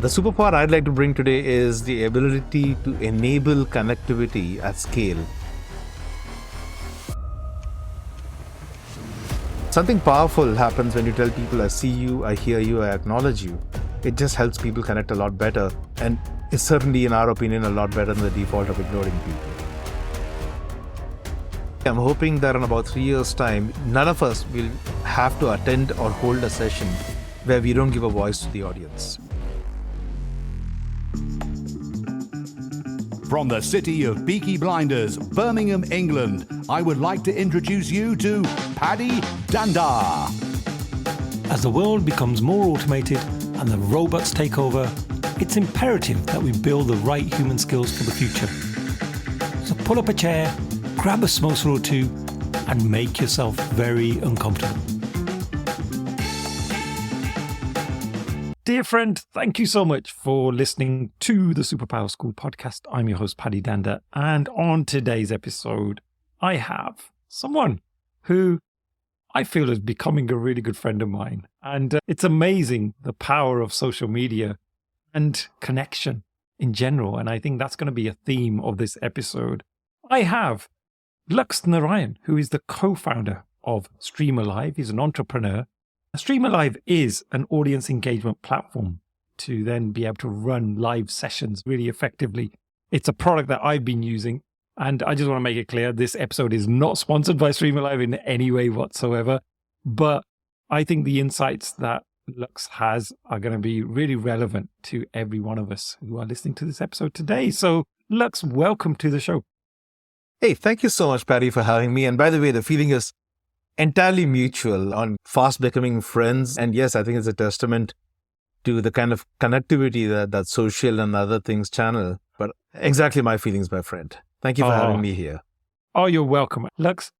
The superpower I'd like to bring today is the ability to enable connectivity at scale. Something powerful happens when you tell people, I see you, I hear you, I acknowledge you. It just helps people connect a lot better, and it's certainly, in our opinion, a lot better than the default of ignoring people. I'm hoping that in about 3 years' time, none of us will have to attend or hold a session where we don't give a voice to the audience. From the city of Peaky Blinders, Birmingham, England, I would like to introduce you to Paddy Dhanda. As the world becomes more automated and the robots take over, it's imperative that we build the right human skills for the future. So pull up a chair, grab a samosa or two, and make yourself very uncomfortable. Dear friend, thank you so much for listening to the Superpower School podcast. I'm your host, Paddy Dhanda, and on today's episode, I have someone who I feel is becoming a really good friend of mine. And it's amazing the power of social media and connection in general. And I think that's going to be a theme of this episode. I have Lux Narayan, who is the co-founder of StreamAlive. He's an entrepreneur. StreamAlive is an audience engagement platform to then be able to run live sessions really effectively. It's a product that I've been using, and I just want to make it clear, this episode is not sponsored by StreamAlive in any way whatsoever, but I think the insights that Lux has are going to be really relevant to every one of us who are listening to this episode today. So Lux, welcome to the show. Hey, thank you so much, Paddy, for having me. And by the way, the feeling is entirely mutual on fast becoming friends. And yes, I think it's a testament to the kind of connectivity that social and other things channel. But exactly my feelings, my friend. Thank you for having me here. Oh, you're welcome. Lux,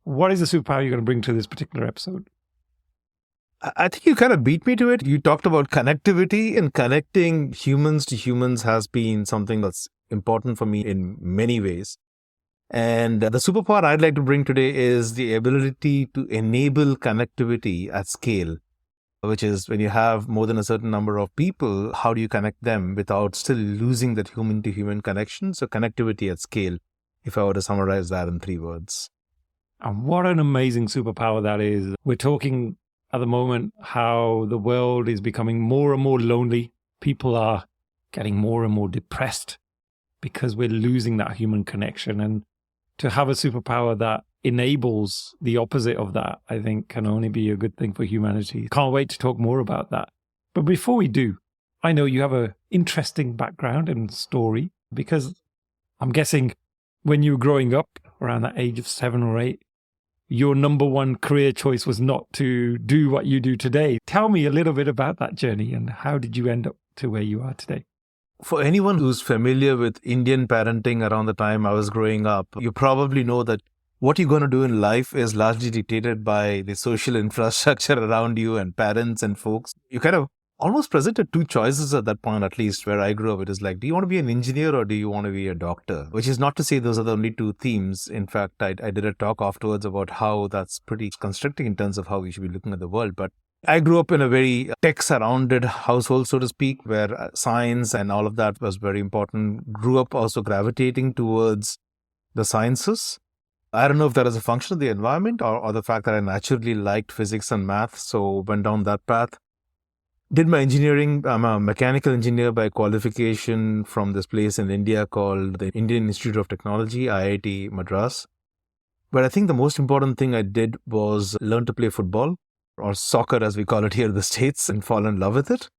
what is the superpower you're going to bring to this particular episode? I think you kind of beat me to it. You talked about connectivity, and connecting humans to humans has been something that's important for me in many ways. And the superpower I'd like to bring today is the ability to enable connectivity at scale, which is when you have more than a certain number of people, how do you connect them without still losing that human-to-human connection? So connectivity at scale, if I were to summarize that in 3 words. And what an amazing superpower that is. We're talking at the moment how the world is becoming more and more lonely. People are getting more and more depressed because we're losing that human connection. And to have a superpower that enables the opposite of that, I think can only be a good thing for humanity. Can't wait to talk more about that. But before we do, I know you have an interesting background and story, because I'm guessing when you were growing up around that age of 7 or 8, your number one career choice was not to do what you do today. Tell me a little bit about that journey and how did you end up to where you are today? For anyone who's familiar with Indian parenting around the time I was growing up, you probably know that what you're going to do in life is largely dictated by the social infrastructure around you and parents and folks. You kind of almost presented 2 choices at that point, at least where I grew up. It is like, do you want to be an engineer or do you want to be a doctor? Which is not to say those are the only 2 themes. In fact, I did a talk afterwards about how that's pretty constricting in terms of how we should be looking at the world. But I grew up in a very tech-surrounded household, so to speak, where science and all of that was very important. Grew up also gravitating towards the sciences. I don't know if that is a function of the environment or the fact that I naturally liked physics and math, so went down that path. Did my engineering. I'm a mechanical engineer by qualification from this place in India called the Indian Institute of Technology, IIT Madras. But I think the most important thing I did was learn to play football, or soccer as we call it here in the States, and fall in love with it.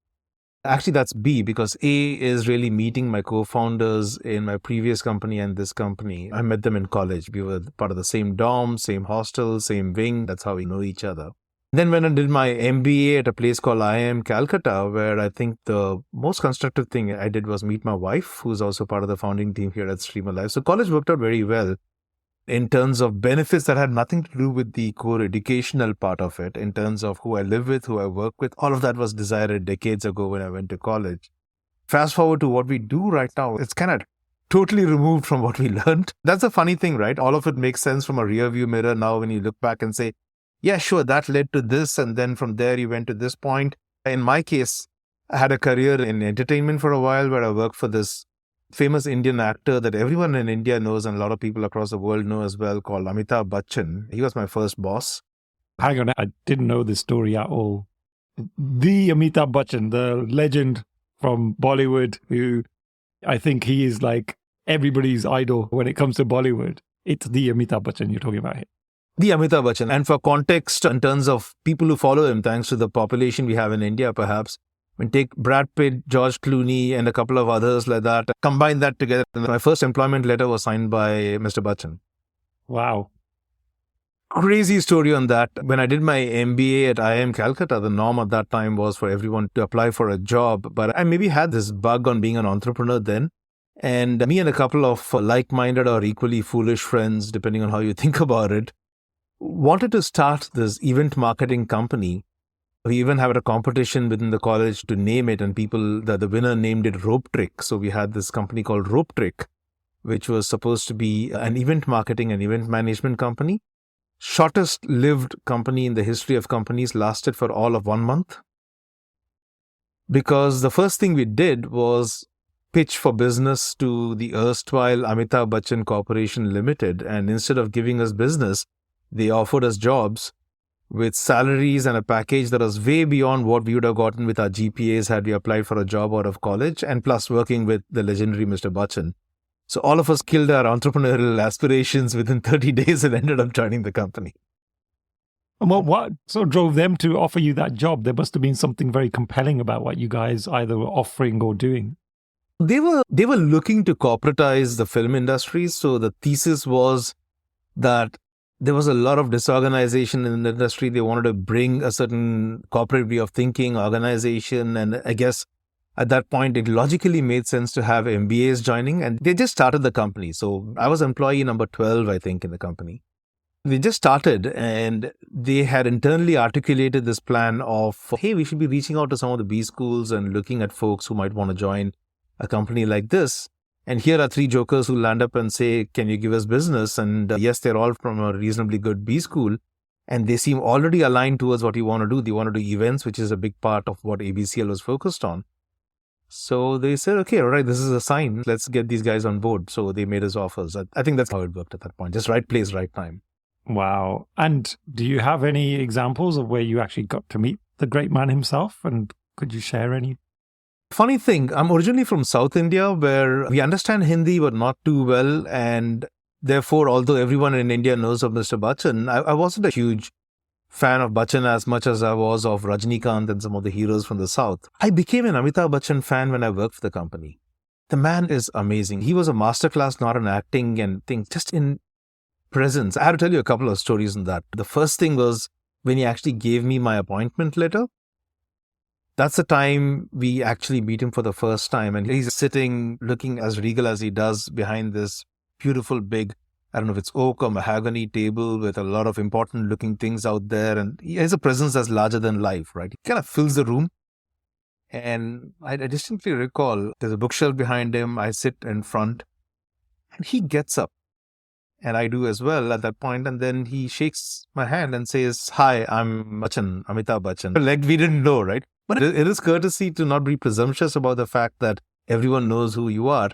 Actually, that's B, because A is really meeting my co-founders in my previous company and this company. I met them in college. We were part of the same dorm, same hostel, same wing. That's how we know each other. Then when I did my MBA at a place called IIM Calcutta, where I think the most constructive thing I did was meet my wife, who's also part of the founding team here at StreamAlive. So college worked out very well in terms of benefits that had nothing to do with the core educational part of it, in terms of who I live with, who I work with. All of that was decided decades ago when I went to college. Fast forward to what we do right now, it's kind of totally removed from what we learned. That's a funny thing, right? All of it makes sense from a rear view mirror now when you look back and say, yeah, sure, that led to this. And then from there, you went to this point. In my case, I had a career in entertainment for a while where I worked for this famous Indian actor that everyone in India knows and a lot of people across the world know as well, called Amitabh Bachchan. He was my first boss. Hang on, I didn't know this story at all. The Amitabh Bachchan, the legend from Bollywood, who I think he is like everybody's idol when it comes to Bollywood. It's the Amitabh Bachchan you're talking about here. The Amitabh Bachchan. And for context, in terms of people who follow him, thanks to the population we have in India, perhaps, when take Brad Pitt, George Clooney, and a couple of others like that, combine that together. My first employment letter was signed by Mr. Bachchan. Wow. Crazy story on that. When I did my MBA at IIM Calcutta, the norm at that time was for everyone to apply for a job. But I maybe had this bug on being an entrepreneur then. And me and a couple of like-minded or equally foolish friends, depending on how you think about it, wanted to start this event marketing company. We even had a competition within the college to name it, and the winner named it Rope Trick. So we had this company called Rope Trick, which was supposed to be an event marketing and event management company. Shortest lived company in the history of companies, lasted for all of 1 month. Because the first thing we did was pitch for business to the erstwhile Amitabh Bachchan Corporation Limited. And instead of giving us business, they offered us jobs with salaries and a package that was way beyond what we would have gotten with our GPAs had we applied for a job out of college, and plus working with the legendary Mr. Bachchan. So all of us killed our entrepreneurial aspirations within 30 days and ended up joining the company. And what sort of drove them to offer you that job? There must have been something very compelling about what you guys either were offering or doing. They were looking to corporatize the film industry. So the thesis was that there was a lot of disorganization in the industry. They wanted to bring a certain corporate way of thinking, organization. And I guess at that point, it logically made sense to have MBAs joining. And they just started the company. So I was employee number 12, I think, in the company. They just started and they had internally articulated this plan of, hey, we should be reaching out to some of the B schools and looking at folks who might want to join a company like this. And here are 3 jokers who land up and say, can you give us business? And yes, they're all from a reasonably good B school. And they seem already aligned towards what you want to do. They want to do events, which is a big part of what ABCL was focused on. So they said, okay, all right, this is a sign. Let's get these guys on board. So they made us offers. I think that's how it worked at that point. Just right place, right time. Wow. And do you have any examples of where you actually got to meet the great man himself? And could you share any? Funny thing, I'm originally from South India, where we understand Hindi, but not too well. And therefore, although everyone in India knows of Mr. Bachchan, I wasn't a huge fan of Bachchan as much as I was of Rajnikant and some of the heroes from the South. I became an Amitabh Bachchan fan when I worked for the company. The man is amazing. He was a masterclass, not in acting and things, just in presence. I had to tell you a couple of stories on that. The first thing was when he actually gave me my appointment letter. That's the time we actually meet him for the first time. And he's sitting, looking as regal as he does behind this beautiful big, I don't know if it's oak or mahogany table with a lot of important looking things out there. And he has a presence that's larger than life, right? He kind of fills the room. And I distinctly recall there's a bookshelf behind him. I sit in front and he gets up. And I do as well at that point. And then he shakes my hand and says, hi, I'm Bachchan, Amitabh Bachchan. Like we didn't know, right? But it is courtesy to not be presumptuous about the fact that everyone knows who you are.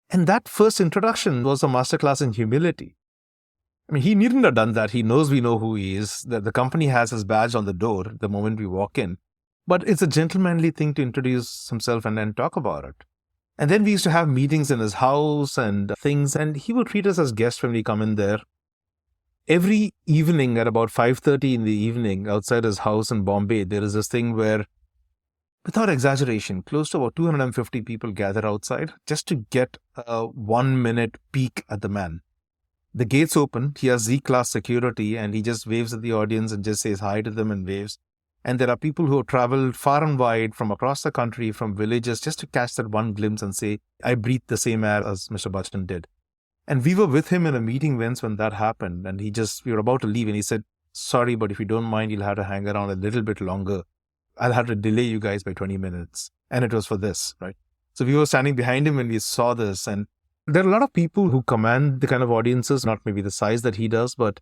And that first introduction was a masterclass in humility. I mean, he needn't have done that. He knows we know who he is. The company has his badge on the door the moment we walk in. But it's a gentlemanly thing to introduce himself and then talk about it. And then we used to have meetings in his house and things, and he would treat us as guests when we come in there. Every evening at about 5:30 in the evening outside his house in Bombay, there is this thing where, without exaggeration, close to about 250 people gather outside just to get a 1-minute peek at the man. The gates open, he has Z-class security, and he just waves at the audience and just says hi to them and waves. And there are people who have traveled far and wide from across the country, from villages, just to catch that one glimpse and say, I breathe the same air as Mr. Bachchan did. And we were with him in a meeting once when that happened. And we were about to leave and he said, sorry, but if you don't mind, you'll have to hang around a little bit longer. I'll have to delay you guys by 20 minutes. And it was for this, right? So we were standing behind him when we saw this. And there are a lot of people who command the kind of audiences, not maybe the size that he does, but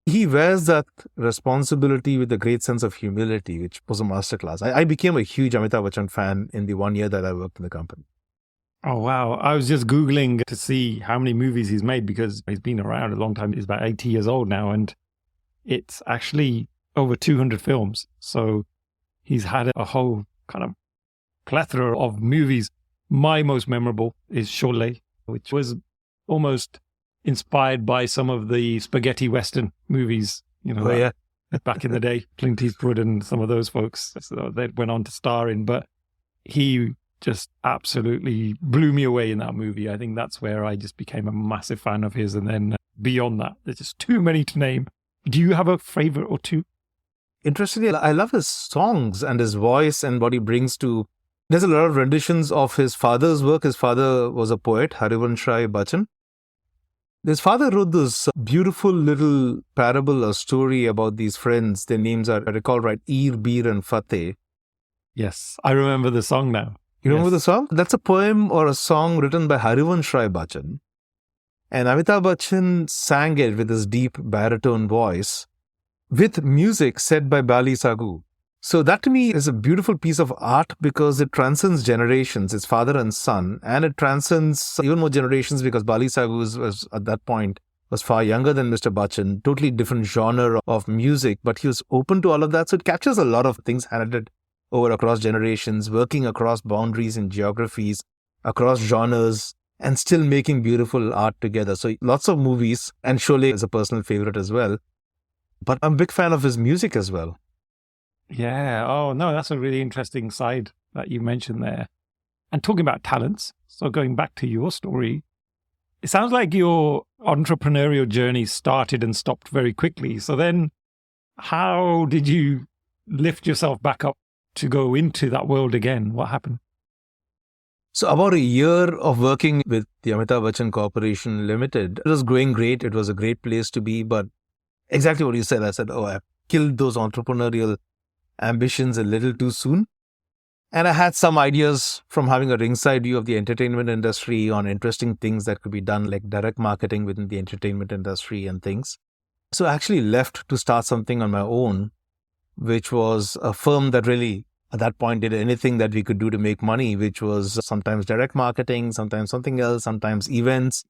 He wears that responsibility with a great sense of humility, which was a masterclass. I became a huge Amitabh Bachchan fan in the 1 year that I worked in the company. Oh, wow. I was just Googling to see how many movies he's made because he's been around a long time. He's about 80 years old now, and it's actually over 200 films. So he's had a whole kind of plethora of movies. My most memorable is Sholay, which was almost inspired by some of the spaghetti Western movies, back in the day, Clint Eastwood and some of those folks that went on to star in. But he just absolutely blew me away in that movie. I think that's where I just became a massive fan of his. And then beyond that, there's just too many to name. Do you have a favorite or two? Interestingly, I love his songs and his voice and what he brings to... There's a lot of renditions of his father's work. His father was a poet, Harivansh Bachchan. His father wrote this beautiful little parable or story about these friends. Their names are, I recall right, Eer, Beer and Fateh. Yes, I remember the song now. You remember the song? That's a poem or a song written by Harivansh Bachchan. And Amitabh Bachchan sang it with his deep baritone voice with music set by Bali Sagu. So that to me is a beautiful piece of art because it transcends generations. It's father and son, and it transcends even more generations because Bali Sagu was at that point was far younger than Mr. Bachchan, totally different genre of music, but he was open to all of that. So it captures a lot of things handed over across generations, working across boundaries and geographies, across genres, and still making beautiful art together. So lots of movies, and Sholay is a personal favorite as well. But I'm a big fan of his music as well. Yeah. Oh, no, that's a really interesting side that you mentioned there. And talking about talents, so going back to your story, it sounds like your entrepreneurial journey started and stopped very quickly. So then how did you lift yourself back up to go into that world again? What happened? So about a year of working with the Amitabh Bachchan Corporation Limited, it was going great. It was a great place to be. But exactly what you said, I said, I killed those entrepreneurial ambitions a little too soon. And I had some ideas from having a ringside view of the entertainment industry on interesting things that could be done, like direct marketing within the entertainment industry and things. So I actually left to start something on my own, which was a firm that really, at that point, did anything that we could do to make money, which was sometimes direct marketing, sometimes something else, sometimes events.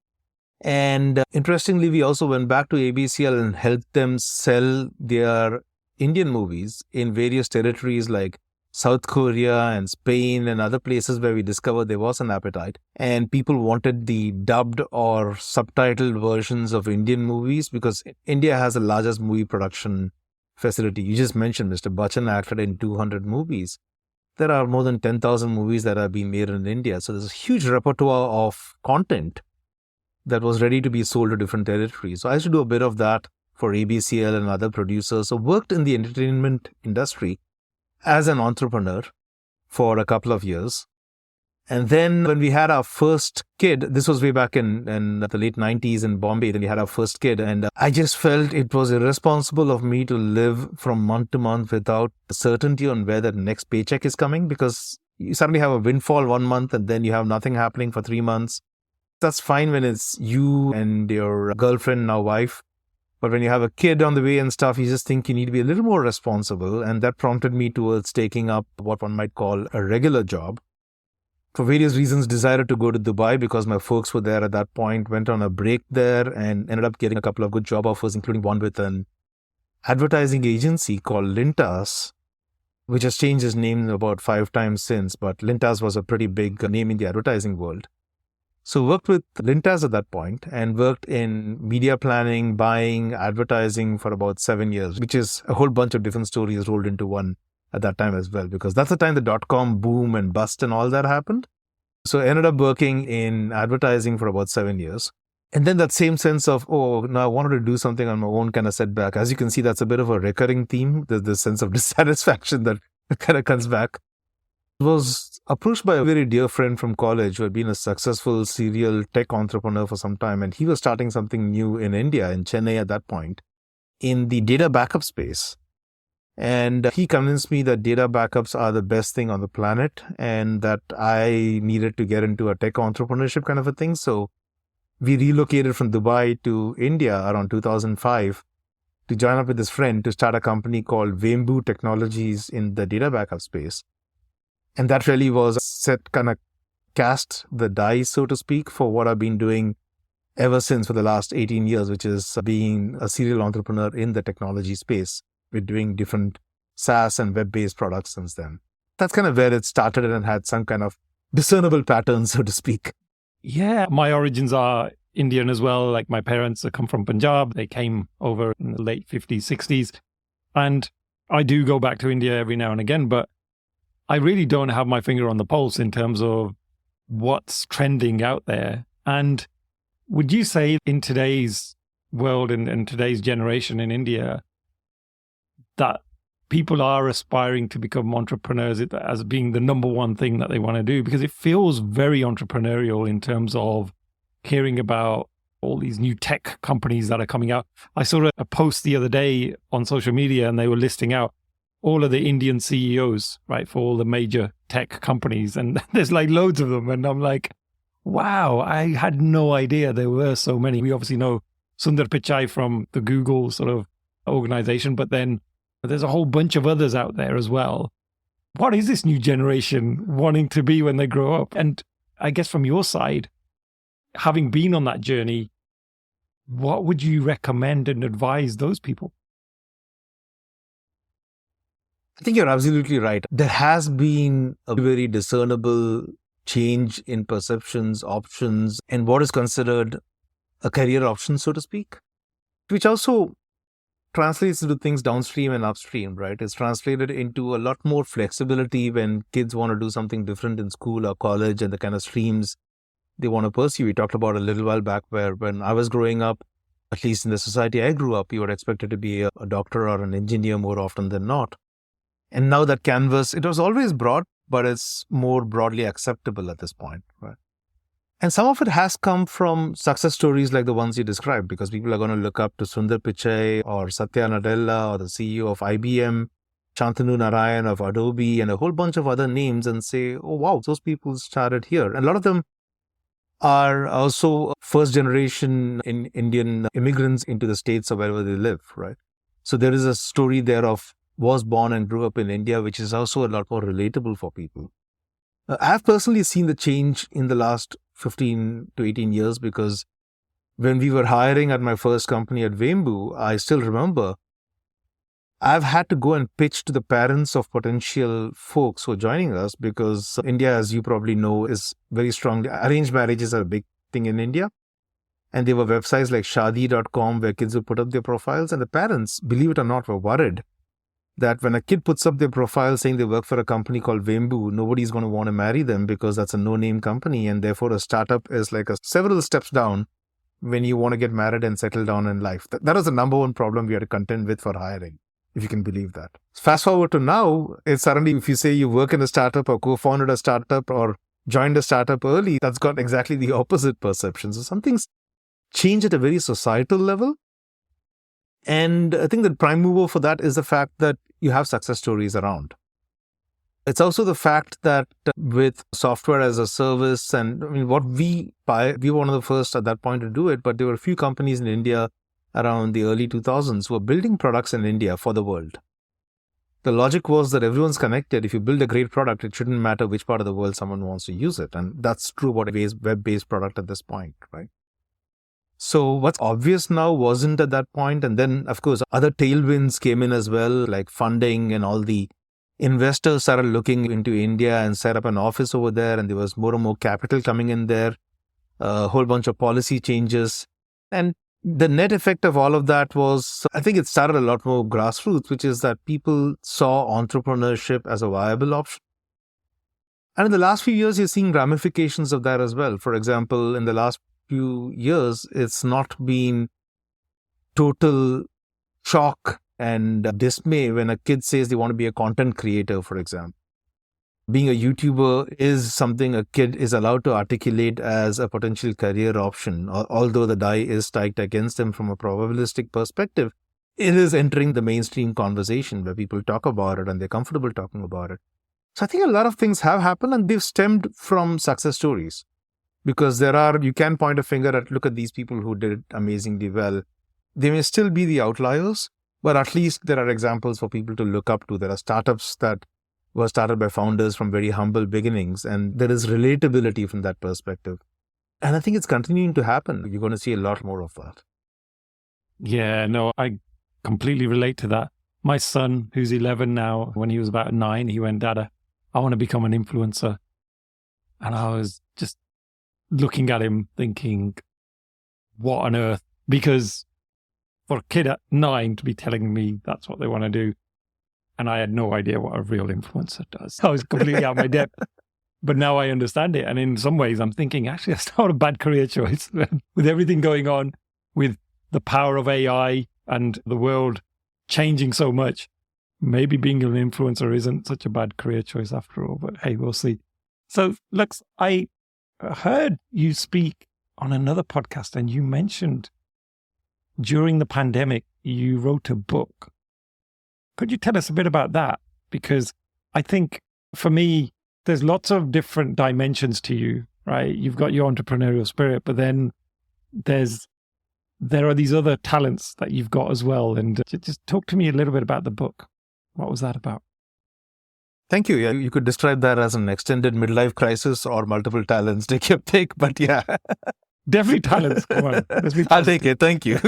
And interestingly, we also went back to ABCL and helped them sell their Indian movies in various territories like South Korea and Spain and other places where we discovered there was an appetite. And people wanted the dubbed or subtitled versions of Indian movies because India has the largest movie production facility. You just mentioned Mr. Bachchan acted in 200 movies. There are more than 10,000 movies that have been made in India. So there's a huge repertoire of content that was ready to be sold to different territories. So I used to do a bit of that for ABCL and other producers. So worked in the entertainment industry as an entrepreneur for a couple of years. And then when we had our first kid, this was way back in the late 90s in Bombay, then we had our first kid. And I just felt it was irresponsible of me to live from month to month without certainty on where the next paycheck is coming, because you suddenly have a windfall 1 month and then you have nothing happening for 3 months. That's fine when it's you and your girlfriend, now wife. But when you have a kid on the way and stuff, you just think you need to be a little more responsible. And that prompted me towards taking up what one might call a regular job. For various reasons, decided to go to Dubai because my folks were there at that point, went on a break there and ended up getting a couple of good job offers, including one with an advertising agency called Lintas, which has changed its name about 5 times since. But Lintas was a pretty big name in the advertising world. So worked with Lintas at that point and worked in media planning, buying, advertising for about 7 years, which is a whole bunch of different stories rolled into one at that time as well, because that's the time the dot-com boom and bust and all that happened. So I ended up working in advertising for about 7 years. And then that same sense of, now I wanted to do something on my own kind of setback. As you can see, that's a bit of a recurring theme. There's this sense of dissatisfaction that kind of comes back. I was approached by a very dear friend from college who had been a successful serial tech entrepreneur for some time. And he was starting something new in India, in Chennai at that point, in the data backup space. And he convinced me that data backups are the best thing on the planet and that I needed to get into a tech entrepreneurship kind of a thing. So we relocated from Dubai to India around 2005 to join up with his friend to start a company called Vembu Technologies in the data backup space. And that really was kind of cast the die, so to speak, for what I've been doing ever since for the last 18 years, which is being a serial entrepreneur in the technology space. We're doing different SaaS and web-based products since then. That's kind of where it started and had some kind of discernible pattern, so to speak. Yeah, my origins are Indian as well. Like my parents come from Punjab. They came over in the late 50s, 60s. And I do go back to India every now and again, but I really don't have my finger on the pulse in terms of what's trending out there. And would you say in today's world and today's generation in India that people are aspiring to become entrepreneurs as being the number one thing that they want to do? Because it feels very entrepreneurial in terms of hearing about all these new tech companies that are coming out. I saw a post the other day on social media and they were listing out all of the Indian CEOs, right, for all the major tech companies. And there's like loads of them. And I'm like, wow, I had no idea there were so many. We obviously know Sundar Pichai from the Google sort of organization, but then there's a whole bunch of others out there as well. What is this new generation wanting to be when they grow up? And I guess from your side, having been on that journey, what would you recommend and advise those people? I think you're absolutely right. There has been a very discernible change in perceptions, options, and what is considered a career option, so to speak, which also translates into things downstream and upstream, right? It's translated into a lot more flexibility when kids want to do something different in school or college and the kind of streams they want to pursue. We talked about a little while back where when I was growing up, at least in the society I grew up, you were expected to be a doctor or an engineer more often than not. And now that canvas, it was always broad, but it's more broadly acceptable at this point, right? And some of it has come from success stories like the ones you described, because people are going to look up to Sundar Pichai or Satya Nadella or the CEO of IBM, Shantanu Narayan of Adobe, and a whole bunch of other names and say, oh, wow, those people started here. And a lot of them are also first generation Indian immigrants into the States or wherever they live, right? So there is a story there of was born and grew up in India, which is also a lot more relatable for people. I've personally seen the change in the last 15 to 18 years because when we were hiring at my first company at Vembu, I still remember I've had to go and pitch to the parents of potential folks who are joining us because India, as you probably know, is very strongly, arranged marriages are a big thing in India. And there were websites like Shadi.com where kids would put up their profiles, and the parents, believe it or not, were worried that when a kid puts up their profile saying they work for a company called Vembu, nobody's going to want to marry them because that's a no-name company. And therefore, a startup is like several steps down when you want to get married and settle down in life. That was the number one problem we had to contend with for hiring, if you can believe that. Fast forward to now, it's suddenly if you say you work in a startup or co-founded a startup or joined a startup early, that's got exactly the opposite perception. So something's changed at a very societal level. And I think the prime mover for that is the fact that you have success stories around. It's also the fact that with software as a service, and I mean, what we buy, we were one of the first at that point to do it, but there were a few companies in India around the early 2000s who were building products in India for the world. The logic was that everyone's connected. If you build a great product, it shouldn't matter which part of the world someone wants to use it. And that's true about a web-based product at this point, right? So what's obvious now wasn't at that point. And then, of course, other tailwinds came in as well, like funding, and all the investors started looking into India and set up an office over there. And there was more and more capital coming in there, a whole bunch of policy changes. And the net effect of all of that was, I think it started a lot more grassroots, which is that people saw entrepreneurship as a viable option. And in the last few years, you're seeing ramifications of that as well. For example, in the last few years, it's not been total shock and dismay when a kid says they want to be a content creator, for example. Being a YouTuber is something a kid is allowed to articulate as a potential career option. Although the die is stacked against them from a probabilistic perspective, it is entering the mainstream conversation where people talk about it and they're comfortable talking about it. So I think a lot of things have happened and they've stemmed from success stories. Because you can point a finger at, look at these people who did amazingly well. They may still be the outliers, But at least there are examples for people to look up to. There are startups that were started by founders from very humble beginnings, and there is relatability from that perspective. And I think it's continuing to happen. You're going to see a lot more of that. Yeah, no, I completely relate to that. My son, who's 11 now, when he was about 9, he went, Dad, I want to become an influencer. And I was just looking at him thinking, what on earth? Because for a kid at 9 to be telling me that's what they want to do, and I had no idea what a real influencer does. I was completely out of my depth. But now I understand it. And in some ways, I'm thinking, actually, that's not a bad career choice. With everything going on, with the power of AI and the world changing so much, maybe being an influencer isn't such a bad career choice after all. But hey, we'll see. So, Lux, I heard you speak on another podcast, and you mentioned during the pandemic, you wrote a book. Could you tell us a bit about that? Because I think for me, there's lots of different dimensions to you, right? You've got your entrepreneurial spirit, but then there are these other talents that you've got as well. And just talk to me a little bit about the book. What was that about? Thank you. Yeah, you could describe that as an extended midlife crisis or multiple talents. Take your pick, but yeah. Definitely talents. Come on. I'll take it. Thank you.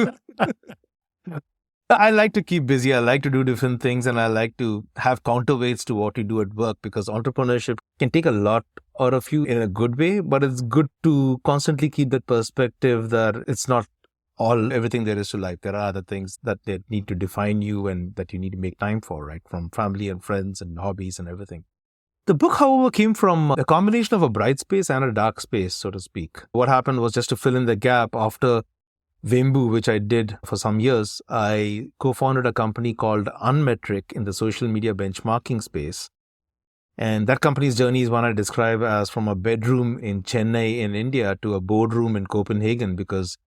I like to keep busy. I like to do different things, and I like to have counterweights to what you do at work, because entrepreneurship can take a lot out of you in a good way, but it's good to constantly keep that perspective that it's not everything there is to life. There are other things that they need to define you and that you need to make time for, right? From family and friends and hobbies and everything. The book, however, came from a combination of a bright space and a dark space, so to speak. What happened was, just to fill in the gap, after Vembu, which I did for some years, I co-founded a company called Unmetric in the social media benchmarking space. And that company's journey is one I describe as from a bedroom in Chennai in India to a boardroom in Copenhagen, because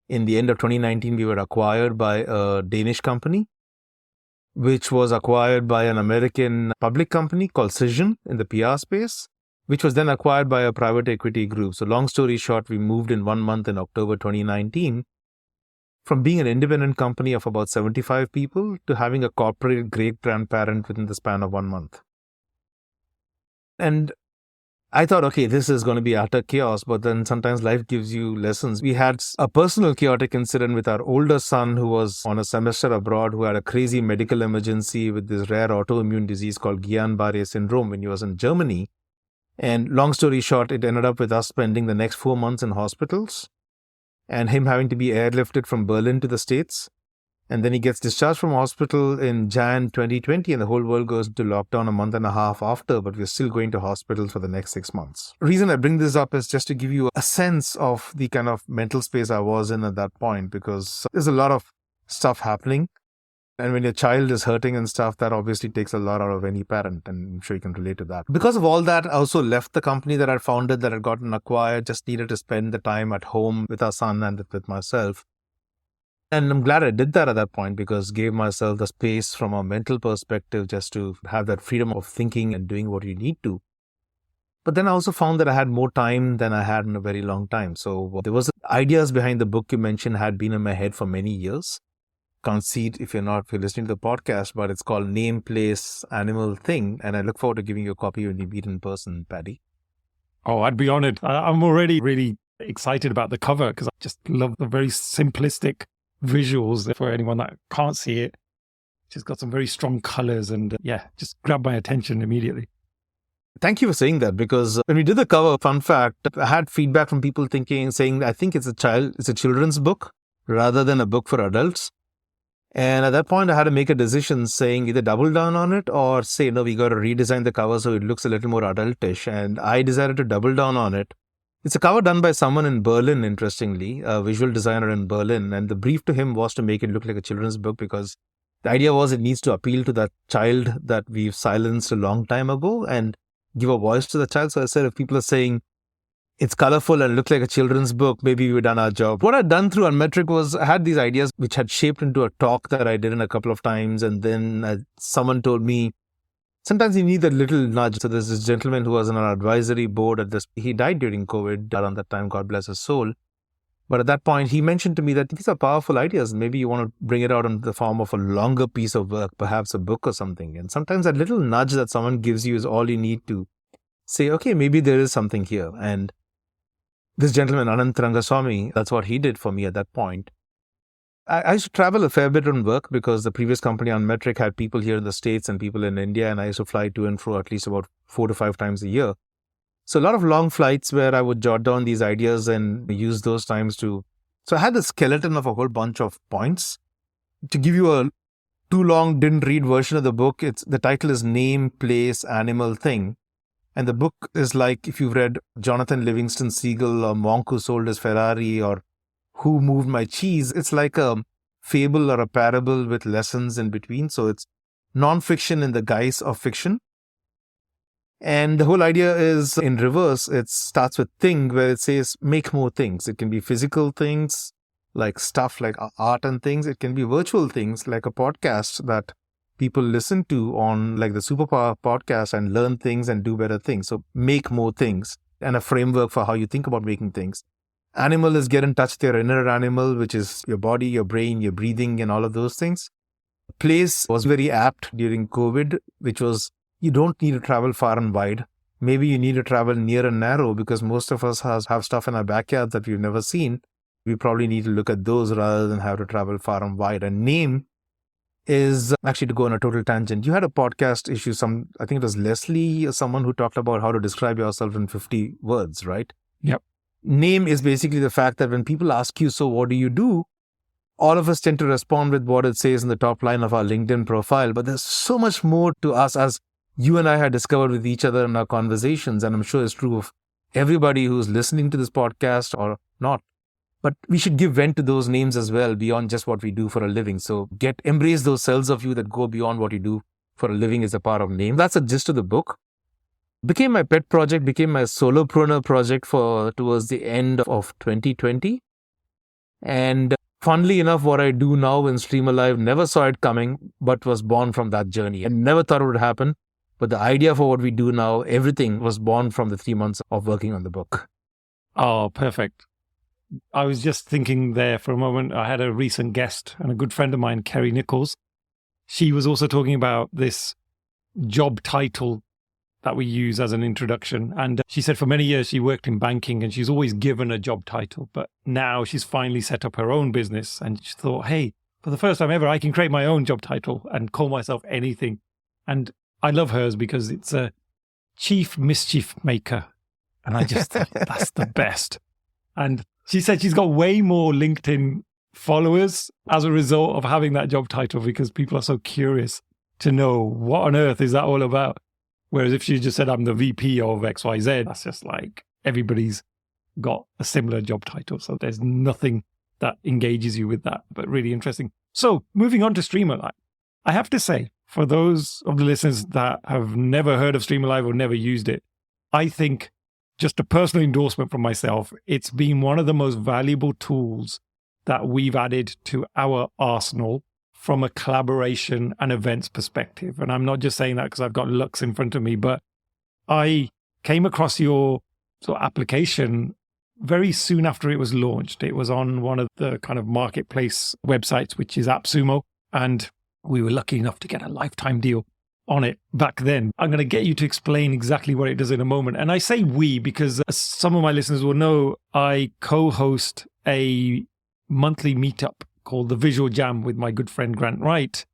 in the end of 2019, we were acquired by a Danish company, which was acquired by an American public company called Cision in the PR space, which was then acquired by a private equity group. So long story short, we moved in 1 month in October 2019 from being an independent company of about 75 people to having a corporate great-grandparent within the span of 1 month. And I thought, okay, this is going to be utter chaos, but then sometimes life gives you lessons. We had a personal chaotic incident with our older son who was on a semester abroad, who had a crazy medical emergency with this rare autoimmune disease called Guillain-Barré syndrome when he was in Germany. And long story short, it ended up with us spending the next 4 months in hospitals and him having to be airlifted from Berlin to the States. And then he gets discharged from hospital in Jan 2020, and the whole world goes into lockdown a month and a half after, but we're still going to hospitals for the next 6 months. The reason I bring this up is just to give you a sense of the kind of mental space I was in at that point, because there's a lot of stuff happening. And when your child is hurting and stuff, that obviously takes a lot out of any parent, and I'm sure you can relate to that. Because of all that, I also left the company that I founded, that had gotten acquired, just needed to spend the time at home with our son and with myself. And I'm glad I did that at that point, because it gave myself the space from a mental perspective just to have that freedom of thinking and doing what you need to. But then I also found that I had more time than I had in a very long time. So there was ideas behind the book you mentioned had been in my head for many years. Can't see it if you're listening to the podcast, but it's called Name, Place, Animal, Thing. And I look forward to giving you a copy when you meet in person, Paddy. Oh, I'd be honored. I'm already really excited about the cover, because I just love the very simplistic visuals. For anyone that can't see it, just got some very strong colors, and just grabbed my attention immediately. Thank you for saying that, because when we did the cover, fun fact, I had feedback from people saying, I think it's a children's book rather than a book for adults. And at that point, I had to make a decision saying either double down on it or say, no, we got to redesign the cover so it looks a little more adultish. And I decided to double down on it. It's a cover done by someone in Berlin, interestingly, a visual designer in Berlin. And the brief to him was to make it look like a children's book, because the idea was it needs to appeal to that child that we've silenced a long time ago and give a voice to the child. So I said, if people are saying it's colorful and looks like a children's book, maybe we've done our job. What I'd done through Unmetric was I had these ideas which had shaped into a talk that I did in a couple of times. And then someone told me, sometimes you need a little nudge. So there's this gentleman who was on our advisory board at this. He died during COVID around that time, God bless his soul. But at that point, he mentioned to me that these are powerful ideas. Maybe you want to bring it out in the form of a longer piece of work, perhaps a book or something. And sometimes that little nudge that someone gives you is all you need to say, okay, maybe there is something here. And this gentleman, Anant Rangaswamy, that's what he did for me at that point. I used to travel a fair bit on work because the previous company on Metric had people here in the States and people in India. And I used to fly to and fro at least about 4 to 5 times a year. So a lot of long flights where I would jot down these ideas and use those times to... So I had the skeleton of a whole bunch of points. To give you a too long, didn't read version of the book, the title is Name, Place, Animal, Thing. And the book is like if you've read Jonathan Livingston Seagull or Monk Who Sold His Ferrari or Who Moved My Cheese. It's like a fable or a parable with lessons in between. So it's non-fiction in the guise of fiction. And the whole idea is in reverse. It starts with thing, where it says make more things. It can be physical things like stuff like art and things. It can be virtual things like a podcast that people listen to on like the Superpower podcast and learn things and do better things. So make more things and a framework for how you think about making things. Animal is get in touch with your inner animal, which is your body, your brain, your breathing and all of those things. Place was very apt during COVID, which was you don't need to travel far and wide. Maybe you need to travel near and narrow because most of us have stuff in our backyard that we've never seen. We probably need to look at those rather than have to travel far and wide. And name is actually, to go on a total tangent. You had a podcast issue, I think it was Leslie or someone who talked about how to describe yourself in 50 words, right? Yep. Name is basically the fact that when people ask you, so what do you do? All of us tend to respond with what it says in the top line of our LinkedIn profile. But there's so much more to us, as you and I had discovered with each other in our conversations. And I'm sure it's true of everybody who's listening to this podcast or not. But we should give vent to those names as well, beyond just what we do for a living. So embrace those cells of you that go beyond what you do for a living as a part of name. That's the gist of the book. Became my pet project, became my solopreneur project towards the end of 2020. And funnily enough, what I do now in StreamAlive, never saw it coming, but was born from that journey. I never thought it would happen. But the idea for what we do now, everything was born from the 3 months of working on the book. Oh, perfect. I was just thinking there for a moment. I had a recent guest and a good friend of mine, Kerry Nichols. She was also talking about this job title that we use as an introduction. And she said for many years she worked in banking and she's always given a job title. But now she's finally set up her own business and she thought, hey, for the first time ever, I can create my own job title and call myself anything. And I love hers because it's a chief mischief maker. And I just thought that's the best. And she said she's got way more LinkedIn followers as a result of having that job title because people are so curious to know what on earth is that all about. Whereas if she just said, I'm the VP of XYZ, that's just like everybody's got a similar job title. So there's nothing that engages you with that, but really interesting. So moving on to StreamAlive, I have to say, for those of the listeners that have never heard of StreamAlive or never used it, I think, just a personal endorsement from myself, it's been one of the most valuable tools that we've added to our arsenal from a collaboration and events perspective. And I'm not just saying that because I've got Lux in front of me, but I came across your sort of application very soon after it was launched. It was on one of the kind of marketplace websites, which is AppSumo. And we were lucky enough to get a lifetime deal on it back then. I'm going to get you to explain exactly what it does in a moment. And I say we because, as some of my listeners will know, I co-host a monthly meetup called the Visual Jam with my good friend Grant Wright.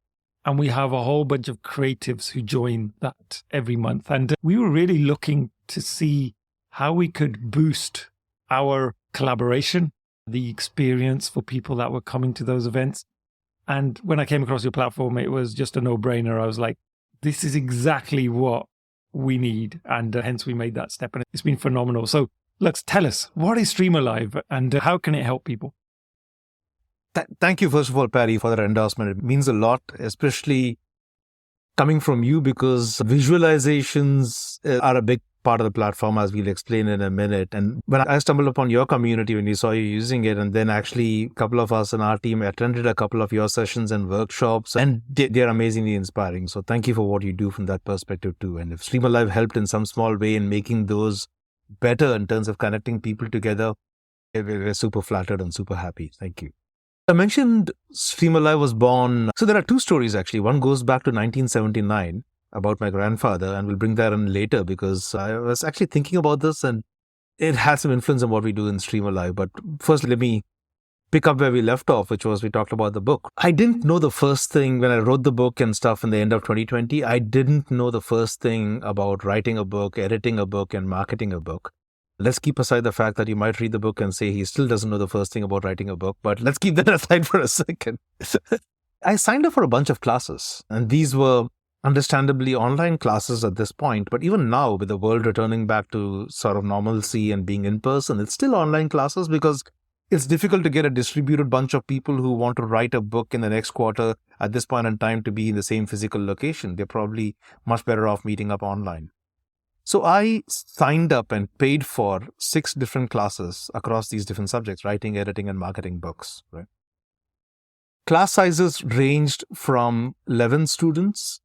And we have a whole bunch of creatives who join that every month. And we were really looking to see how we could boost our collaboration, the experience for people that were coming to those events. And when I came across your platform, it was just a no-brainer. I was like, this is exactly what we need. And hence we made that step. And it's been phenomenal. So Lux, tell us, what is StreamAlive and how can it help people? Thank you, first of all, Paddy, for that endorsement. It means a lot, especially coming from you, because visualizations are a big part of the platform, as we'll explain in a minute. And when I stumbled upon your community, when we saw you using it, and then actually a couple of us in our team attended a couple of your sessions and workshops, and they're amazingly inspiring. So thank you for what you do from that perspective too. And if StreamAlive helped in some small way in making those better in terms of connecting people together, We're super flattered and super happy. Thank you. I mentioned StreamAlive was born. So there are two stories actually. One goes back to 1979 about my grandfather, and we'll bring that in later because I was actually thinking about this and it has some influence on what we do in StreamAlive. But first, let me pick up where we left off, which was we talked about the book. I didn't know the first thing when I wrote the book and stuff in the end of 2020. I didn't know the first thing about writing a book, editing a book, and marketing a book. Let's keep aside the fact that you might read the book and say he still doesn't know the first thing about writing a book, but let's keep that aside for a second. I signed up for a bunch of classes, and these were understandably online classes at this point. But even now, with the world returning back to sort of normalcy and being in person, it's still online classes because it's difficult to get a distributed bunch of people who want to write a book in the next quarter at this point in time to be in the same physical location. They're probably much better off meeting up online. So I signed up and paid for 6 different classes across these different subjects, writing, editing, and marketing books. Right? Class sizes ranged from 11 students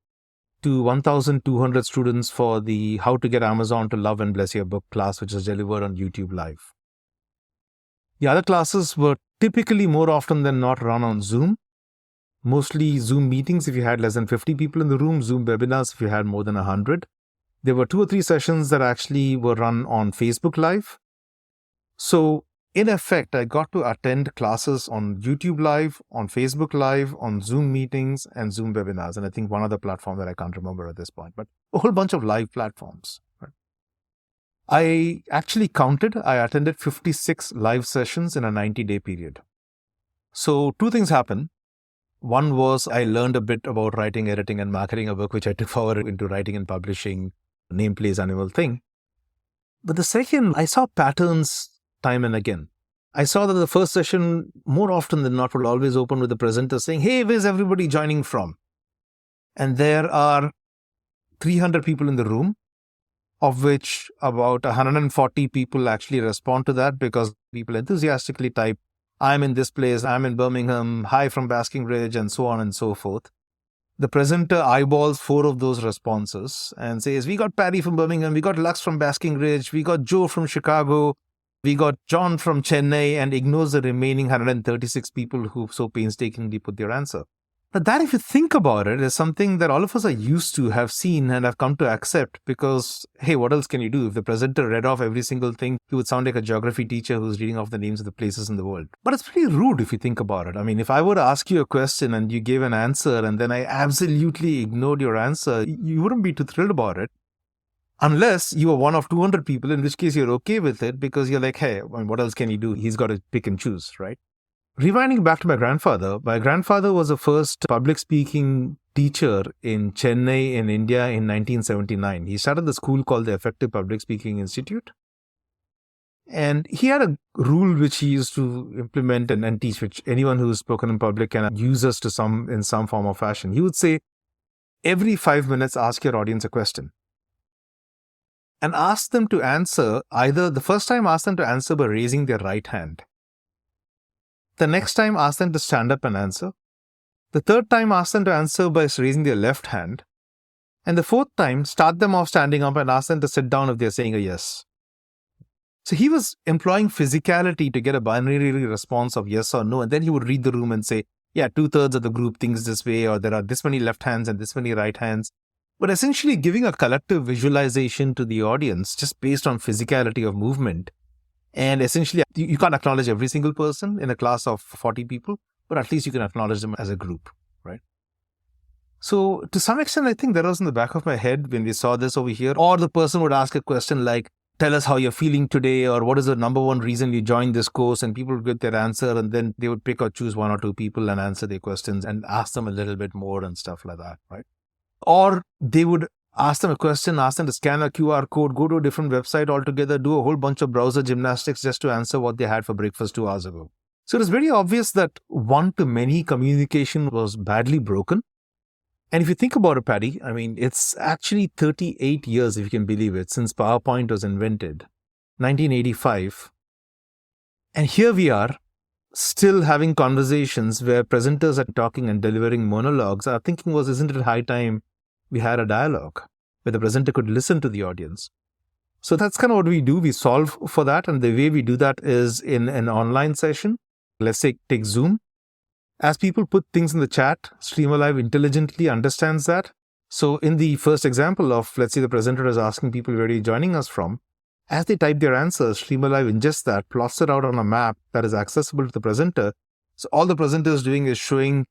to 1,200 students for the How to Get Amazon to Love and Bless Your Book class, which is delivered on YouTube Live. The other classes were typically more often than not run on Zoom, mostly Zoom meetings if you had less than 50 people in the room, Zoom webinars if you had more than 100. There were 2 or 3 sessions that actually were run on Facebook Live. So in effect, I got to attend classes on YouTube Live, on Facebook Live, on Zoom meetings and Zoom webinars. And I think one other platform that I can't remember at this point, but a whole bunch of live platforms. Right? I actually counted, I attended 56 live sessions in a 90-day period. So 2 things happened. One was I learned a bit about writing, editing, and marketing a book, which I took forward into writing and publishing, name, place, animal thing. But the second, I saw patterns time and again. I saw that the first session, more often than not, will always open with the presenter saying, hey, where's everybody joining from? And there are 300 people in the room, of which about 140 people actually respond to that because people enthusiastically type, I'm in this place, I'm in Birmingham, hi from Basking Ridge, and so on and so forth. The presenter eyeballs 4 of those responses and says, we got Paddy from Birmingham, we got Lux from Basking Ridge, we got Joe from Chicago, we got John from Chennai, and ignores the remaining 136 people who so painstakingly put their answer. Now that, if you think about it, is something that all of us are used to, have seen, and have come to accept because, hey, what else can you do? If the presenter read off every single thing, he would sound like a geography teacher who's reading off the names of the places in the world. But it's pretty rude if you think about it. I mean, if I were to ask you a question and you gave an answer and then I absolutely ignored your answer, you wouldn't be too thrilled about it. Unless you are one of 200 people, in which case you're okay with it because you're like, hey, what else can he do? He's got to pick and choose, right? Rewinding back to my grandfather was the first public speaking teacher in Chennai in India in 1979. He started the school called the Effective Public Speaking Institute. And he had a rule which he used to implement and teach, which anyone who's spoken in public can use us to in some form or fashion. He would say, every 5 minutes, ask your audience a question. And ask them to answer, either the first time ask them to answer by raising their right hand. The next time, ask them to stand up and answer. The third time, ask them to answer by raising their left hand. And the fourth time, start them off standing up and ask them to sit down if they're saying a yes. So he was employing physicality to get a binary response of yes or no. And then he would read the room and say, yeah, 2/3 of the group thinks this way, or there are this many left hands and this many right hands. But essentially giving a collective visualization to the audience just based on physicality of movement. And essentially, you can't acknowledge every single person in a class of 40 people, but at least you can acknowledge them as a group, right? So to some extent, I think that was in the back of my head when we saw this over here. Or the person would ask a question like, tell us how you're feeling today, or what is the number one reason you joined this course? And people would get their answer, and then they would pick or choose 1 or 2 people and answer their questions and ask them a little bit more and stuff like that, right? Or they would ask them a question, ask them to scan a QR code, go to a different website altogether, do a whole bunch of browser gymnastics just to answer what they had for breakfast 2 hours ago. So it was very obvious that one-to-many communication was badly broken. And if you think about it, Paddy, I mean, it's actually 38 years, if you can believe it, since PowerPoint was invented, 1985. And here we are, still having conversations where presenters are talking and delivering monologues. Our thinking was, isn't it high time we had a dialogue where the presenter could listen to the audience? So that's kind of what we do. We solve for that. And the way we do that is in an online session. Let's say take Zoom. As people put things in the chat, StreamAlive intelligently understands that. So in the first example of, let's say the presenter is asking people where are you joining us from, as they type their answers, StreamAlive ingests that, plots it out on a map that is accessible to the presenter. So all the presenter is doing is showing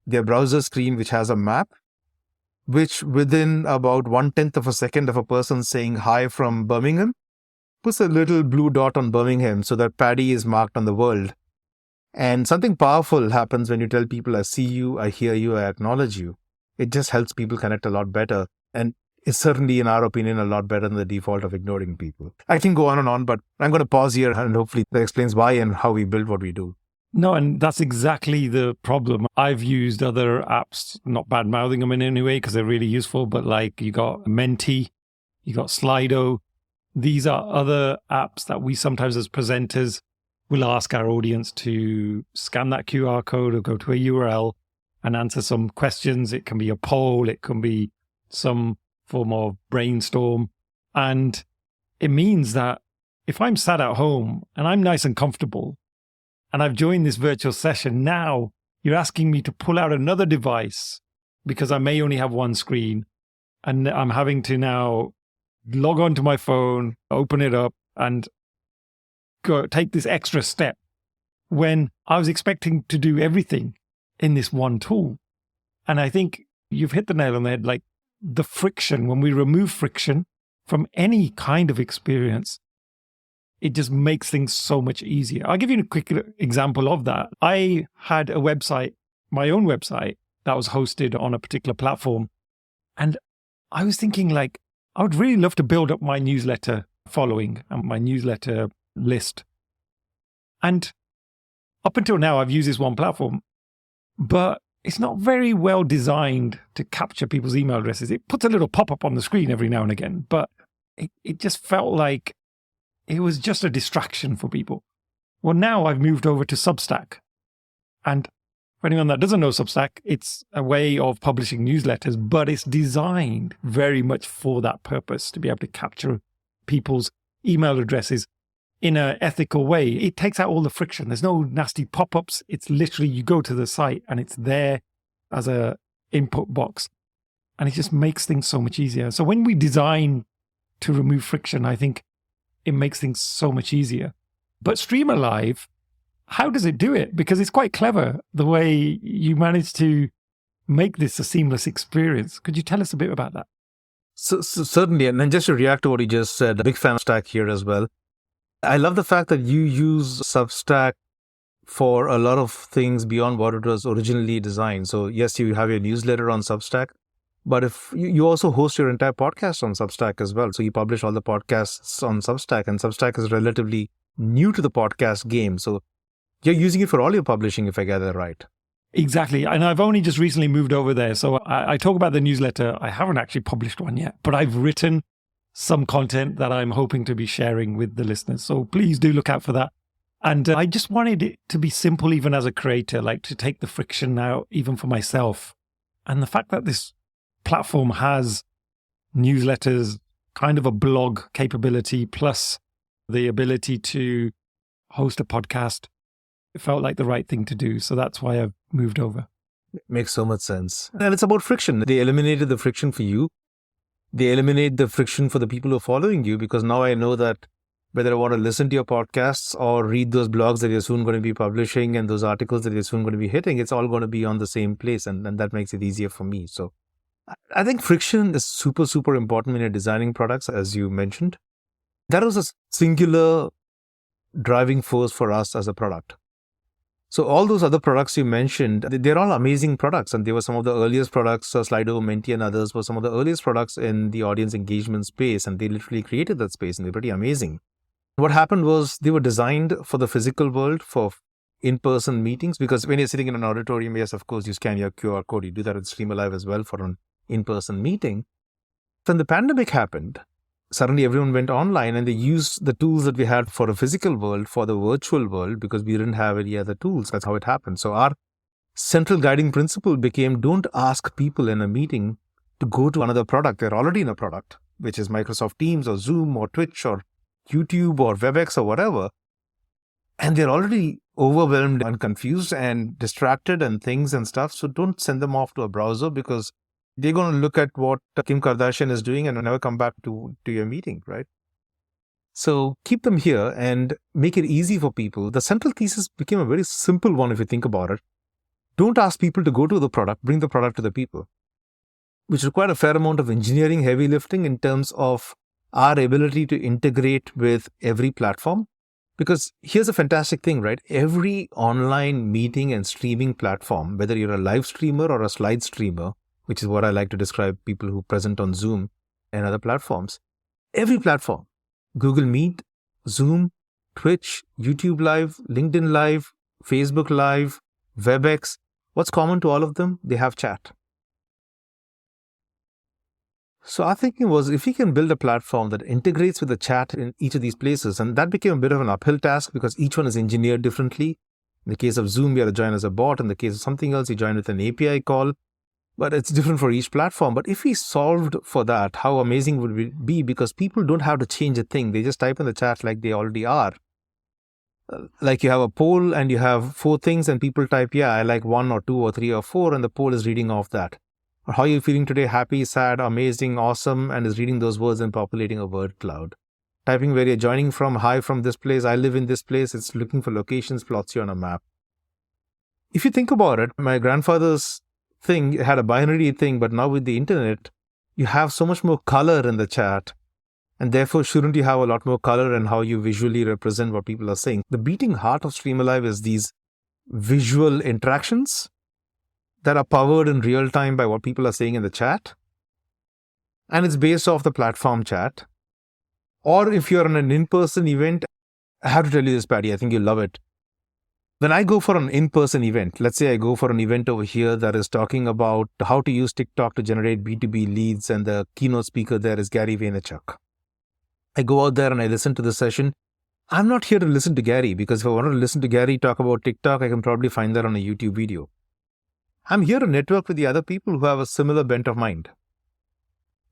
their browser screen, which has a map, which within about 1/10 of a second of a person saying hi from Birmingham, puts a little blue dot on Birmingham so that Paddy is marked on the world. And something powerful happens when you tell people, I see you, I hear you, I acknowledge you. It just helps people connect a lot better. And it's certainly, in our opinion, a lot better than the default of ignoring people. I can go on and on, but I'm going to pause here and hopefully that explains why and how we build what we do. No, and that's exactly the problem. I've used other apps, not bad mouthing them in any way because they're really useful, but like you got Menti, you got Slido. These are other apps that we sometimes as presenters will ask our audience to scan that QR code or go to a URL and answer some questions. It can be a poll, it can be some form of brainstorm. And it means that if I'm sat at home and I'm nice and comfortable and I've joined this virtual session, now you're asking me to pull out another device because I may only have one screen and I'm having to now log onto my phone, open it up and go take this extra step when I was expecting to do everything in this one tool. And I think you've hit the nail on the head, like the friction, when we remove friction from any kind of experience, it just makes things so much easier. I'll give you a quick example of that. I had a website, my own website, that was hosted on a particular platform. And I was thinking like, I would really love to build up my newsletter following and my newsletter list. And up until now, I've used this one platform, but it's not very well designed to capture people's email addresses. It puts a little pop-up on the screen every now and again, but it just felt like it was just a distraction for people. Well, now I've moved over to Substack. And for anyone that doesn't know Substack, it's a way of publishing newsletters, but it's designed very much for that purpose, to be able to capture people's email addresses in an ethical way. It takes out all the friction. There's no nasty pop-ups. It's literally you go to the site and it's there as a input box. And it just makes things so much easier. So when we design to remove friction, I think it makes things so much easier. But StreamAlive, how does it do it? Because it's quite clever the way you manage to make this a seamless experience. Could you tell us a bit about that? So certainly, and then just to react to what you just said, a big fan of Stack here as well. I love the fact that you use Substack for a lot of things beyond what it was originally designed. So yes, you have your newsletter on Substack, but if you also host your entire podcast on Substack as well. So you publish all the podcasts on Substack, and Substack is relatively new to the podcast game. So you're using it for all your publishing, if I get that right. Exactly. And I've only just recently moved over there. So I talk about the newsletter. I haven't actually published one yet, but I've written some content that I'm hoping to be sharing with the listeners. So please do look out for that. And I just wanted it to be simple, even as a creator, like to take the friction out, even for myself. And the fact that this platform has newsletters, kind of a blog capability, plus the ability to host a podcast, it felt like the right thing to do. So that's why I've moved over. It makes so much sense. And it's about friction. They eliminated the friction for you. They eliminate the friction for the people who are following you, because now I know that whether I want to listen to your podcasts or read those blogs that you're soon going to be publishing and those articles that you're soon going to be hitting, it's all going to be on the same place. And that makes it easier for me. So I think friction is super, super important when you're designing products, as you mentioned. That was a singular driving force for us as a product. So all those other products you mentioned, they're all amazing products. And they were some of the earliest products, Slido, Menti and others were some of the earliest products in the audience engagement space. And they literally created that space and they're pretty amazing. What happened was they were designed for the physical world, for in-person meetings, because when you're sitting in an auditorium, yes, of course, you scan your QR code. You do that with StreamAlive as well for an in-person meeting. When the pandemic happened, suddenly everyone went online and they used the tools that we had for a physical world for the virtual world because we didn't have any other tools. That's how it happened. So our central guiding principle became, don't ask people in a meeting to go to another product. They're already in a product. which is Microsoft Teams or Zoom or Twitch or YouTube or WebEx or whatever, and they're already overwhelmed and confused and distracted and things and stuff. So don't send them off to a browser, because they're going to look at what Kim Kardashian is doing and never come back to your meeting, right? So keep them here and make it easy for people. The central thesis became a very simple one if you think about it. Don't ask people to go to the product, bring the product to the people, which required a fair amount of engineering, heavy lifting in terms of our ability to integrate with every platform. Because here's a fantastic thing, right? Every online meeting and streaming platform, whether you're a live streamer or a slide streamer, which is what I like to describe people who present on Zoom and other platforms, every platform, Google Meet, Zoom, Twitch, YouTube Live, LinkedIn Live, Facebook Live, WebEx, what's common to all of them? They have chat. So our thinking was, if we can build a platform that integrates with the chat in each of these places, and that became a bit of an uphill task because each one is engineered differently. In the case of Zoom, you have to join as a bot. In the case of something else, you join with an API call. But it's different for each platform. But if we solved for that, how amazing would it be? Because people don't have to change a thing. They just type in the chat like they already are. Like you have a poll and you have 4 things and people type, yeah, I like 1 or 2 or 3 or 4, and the poll is reading off that. Or how are you feeling today? Happy, sad, amazing, awesome, and is reading those words and populating a word cloud. Typing where you're joining from, hi from this place, I live in this place, it's looking for locations, plots you on a map. If you think about it, my grandfather's thing had a binary thing, but now with the internet, you have so much more color in the chat. And therefore, shouldn't you have a lot more color in how you visually represent what people are saying? The beating heart of StreamAlive is these visual interactions that are powered in real time by what people are saying in the chat. And it's based off the platform chat. Or if you're in an in-person event, I have to tell you this, Paddy, I think you'll love it. When I go for an in-person event, let's say I go for an event over here that is talking about how to use TikTok to generate B2B leads, and the keynote speaker there is Gary Vaynerchuk. I go out there and I listen to the session. I'm not here to listen to Gary, because if I wanted to listen to Gary talk about TikTok, I can probably find that on a YouTube video. I'm here to network with the other people who have a similar bent of mind.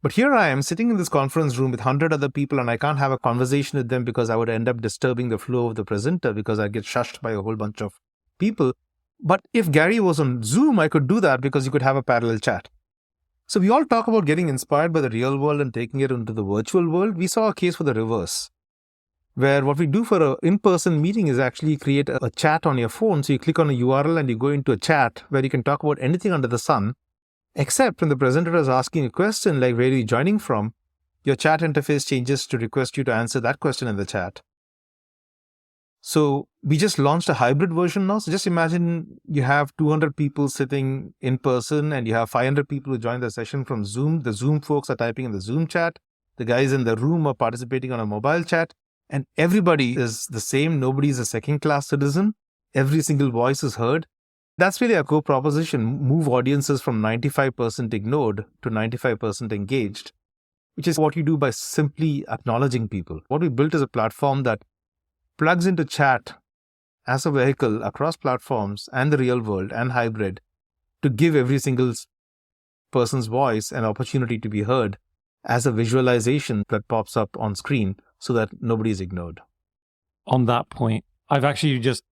But here I am sitting in this conference room with 100 other people, and I can't have a conversation with them because I would end up disturbing the flow of the presenter because I get shushed by a whole bunch of people. But if Gary was on Zoom, I could do that because you could have a parallel chat. So we all talk about getting inspired by the real world and taking it into the virtual world. We saw a case for the reverse, where what we do for an in-person meeting is actually create a chat on your phone. So you click on a URL and you go into a chat where you can talk about anything under the sun, except when the presenter is asking a question like, where are you joining from? Your chat interface changes to request you to answer that question in the chat. So we just launched a hybrid version now. So just imagine you have 200 people sitting in person and you have 500 people who join the session from Zoom. The Zoom folks are typing in the Zoom chat. The guys in the room are participating on a mobile chat. And everybody is the same. Nobody is a second-class citizen. Every single voice is heard. That's really a core proposition. Move audiences from 95% ignored to 95% engaged, which is what you do by simply acknowledging people. What we built is a platform that plugs into chat as a vehicle across platforms and the real world and hybrid to give every single person's voice an opportunity to be heard as a visualization that pops up on screen so that nobody is ignored. On that point, I've actually just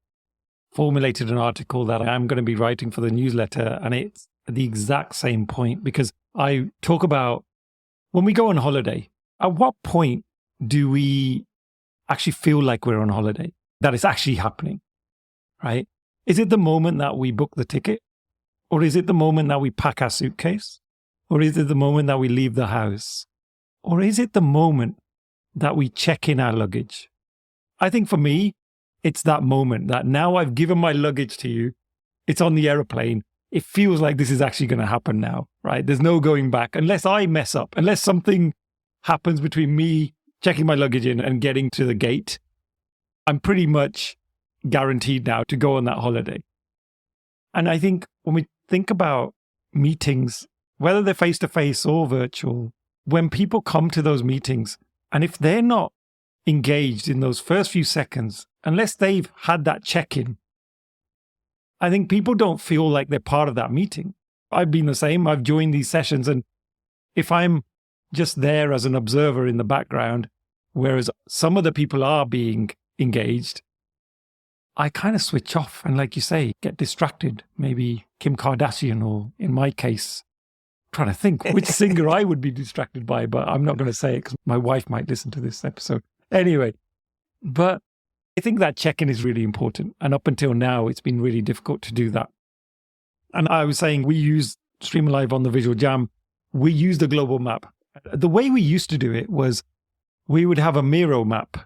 formulated an article that I'm going to be writing for the newsletter, and it's the exact same point, because I talk about when we go on holiday, at what point do we actually feel like we're on holiday, that it's actually happening, right? Is it the moment that we book the ticket? Or is it the moment that we pack our suitcase? Or is it the moment that we leave the house? Or is it the moment that we check in our luggage? I think for me, it's that moment that now I've given my luggage to you. It's on the aeroplane. It feels like this is actually going to happen now, right? There's no going back unless I mess up, unless something happens between me checking my luggage in and getting to the gate. I'm pretty much guaranteed now to go on that holiday. And I think when we think about meetings, whether they're face-to-face or virtual, when people come to those meetings, and if they're not engaged in those first few seconds, unless they've had that check-in, I think people don't feel like they're part of that meeting. I've been the same. I've joined these sessions, and if I'm just there as an observer in the background, whereas some of the people are being engaged, I kind of switch off and, like you say, get distracted. Maybe Kim Kardashian, or in my case, trying to think which singer I would be distracted by, but I'm not going to say it because my wife might listen to this episode. Anyway, but I think that check-in is really important. And up until now, it's been really difficult to do that. And I was saying we use StreamAlive on the Visual Jam. We use the global map. The way we used to do it was we would have a Miro map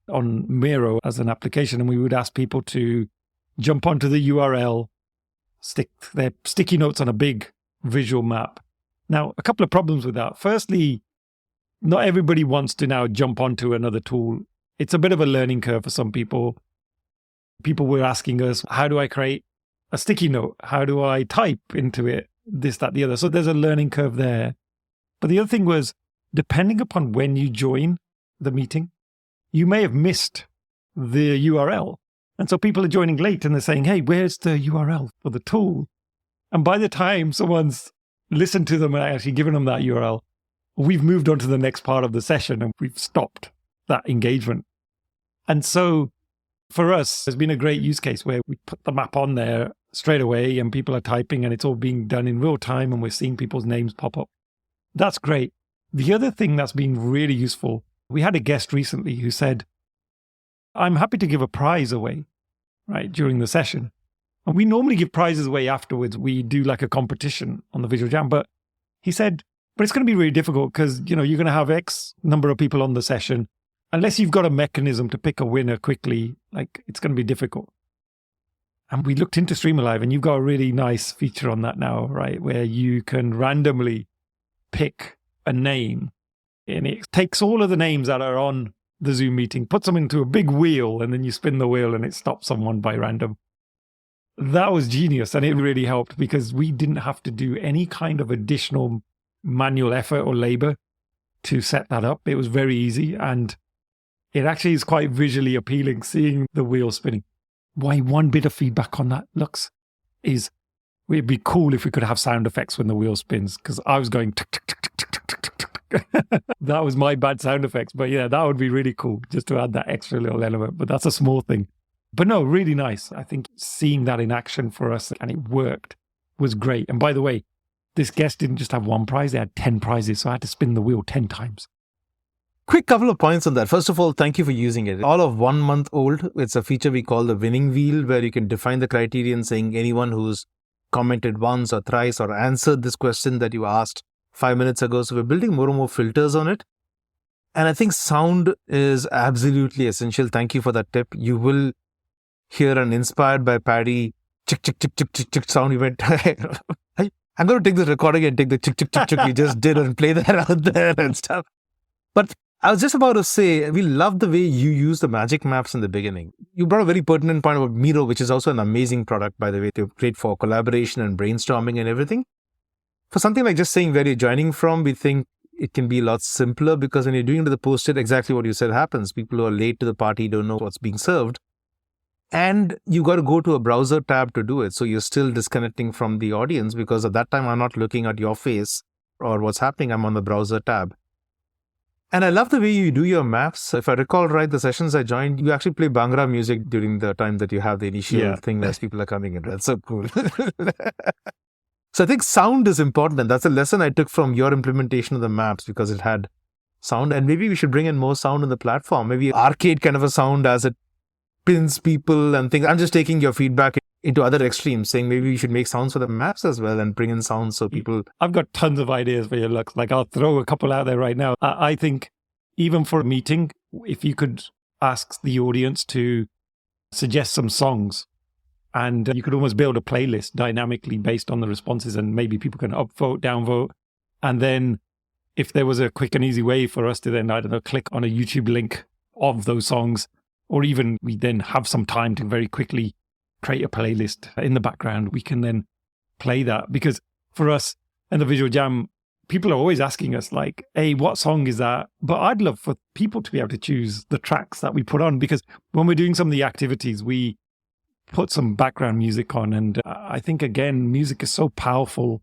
on Miro as an application, and we would ask people to jump onto the URL, stick their sticky notes on a big visual map. Now, a couple of problems with that. Firstly, not everybody wants to now jump onto another tool. It's a bit of a learning curve for some people. People were asking us, how do I create a sticky note? How do I type into it? This, that, the other. So there's a learning curve there. But the other thing was, depending upon when you join the meeting, you may have missed the URL. And so people are joining late and they're saying, hey, where's the URL for the tool? And by the time someone's listened to them and actually given them that URL, we've moved on to the next part of the session and we've stopped that engagement. And so for us, there's been a great use case where we put the map on there straight away and people are typing and it's all being done in real time and we're seeing people's names pop up. That's great. The other thing that's been really useful, we had a guest recently who said, I'm happy to give a prize away, right, during the session. And we normally give prizes away afterwards. We do like a competition on the Visual Jam. But he said, but it's going to be really difficult because, you're going to have X number of people on the session. Unless you've got a mechanism to pick a winner quickly, like it's going to be difficult. And we looked into StreamAlive and you've got a really nice feature on that now, right? Where you can randomly pick a name and it takes all of the names that are on the Zoom meeting, puts them into a big wheel, and then you spin the wheel and it stops someone by random. That was genius. And it really helped because we didn't have to do any kind of additional manual effort or labor to set that up. It was very easy. And it actually is quite visually appealing seeing the wheel spinning. Why, one bit of feedback on that, Lux, is it'd be cool if we could have sound effects when the wheel spins, because I was going tick, tick, tick, tick, tick, tick, tick, tick. That was my bad sound effects. But yeah, that would be really cool just to add that extra little element. But that's a small thing. But no, really nice. I think seeing that in action for us and it worked was great. And by the way, this guest didn't just have one prize, they had 10 prizes. So I had to spin the wheel 10 times. Quick couple of points on that. First of all, thank you for using it. All of 1 month old. It's a feature we call the winning wheel, where you can define the criterion saying anyone who's commented once or thrice or answered this question that you asked 5 minutes ago. So we're building more and more filters on it. And I think sound is absolutely essential. Thank you for that tip. You will hear an inspired by Paddy chick, chick, chick, chick, chick, chick sound. You went, I'm going to take this recording and take the chick, chick, chick, chick you just did and play that out there and stuff. But I was just about to say, we love the way you use the magic maps in the beginning. You brought a very pertinent point about Miro, which is also an amazing product, by the way, to great for collaboration and brainstorming and everything. For something like just saying where you're joining from, we think it can be a lot simpler because when you're doing it to the post-it, exactly what you said happens. People who are late to the party don't know what's being served. And you got to go to a browser tab to do it. So you're still disconnecting from the audience because at that time, I'm not looking at your face or what's happening. I'm on the browser tab. And I love the way you do your maps. If I recall right, the sessions I joined, you actually play Bhangra music during the time that you have the initial thing as people are coming in. That's so cool. So I think sound is important. And that's a lesson I took from your implementation of the maps because it had sound. And maybe we should bring in more sound in the platform. Maybe arcade kind of a sound as it pins people and things. I'm just taking your feedback into other extremes, saying maybe we should make sounds for the maps as well and bring in sounds so people... I've got tons of ideas for you, Lux. Like I'll throw a couple out there right now. I think even for a meeting, if you could ask the audience to suggest some songs and you could almost build a playlist dynamically based on the responses and maybe people can upvote, downvote. And then if there was a quick and easy way for us to then, I don't know, click on a YouTube link of those songs, or even we then have some time to very quickly create a playlist in the background, we can then play that. Because for us in the Visual Jam, people are always asking us like, hey, what song is that? But I'd love for people to be able to choose the tracks that we put on, because when we're doing some of the activities, we put some background music on. And I think, again, music is so powerful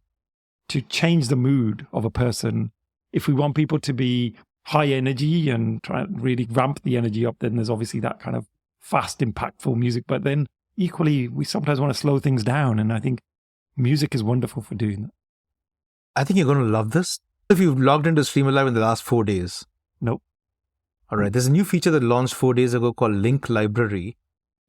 to change the mood of a person if we want people to be high energy and try and really ramp the energy up, then there's obviously that kind of fast, impactful music. But then equally, we sometimes want to slow things down. And I think music is wonderful for doing that. I think you're going to love this. If you've logged into StreamAlive in the last 4 days. Nope. All right. There's a new feature that launched 4 days ago called Link Library,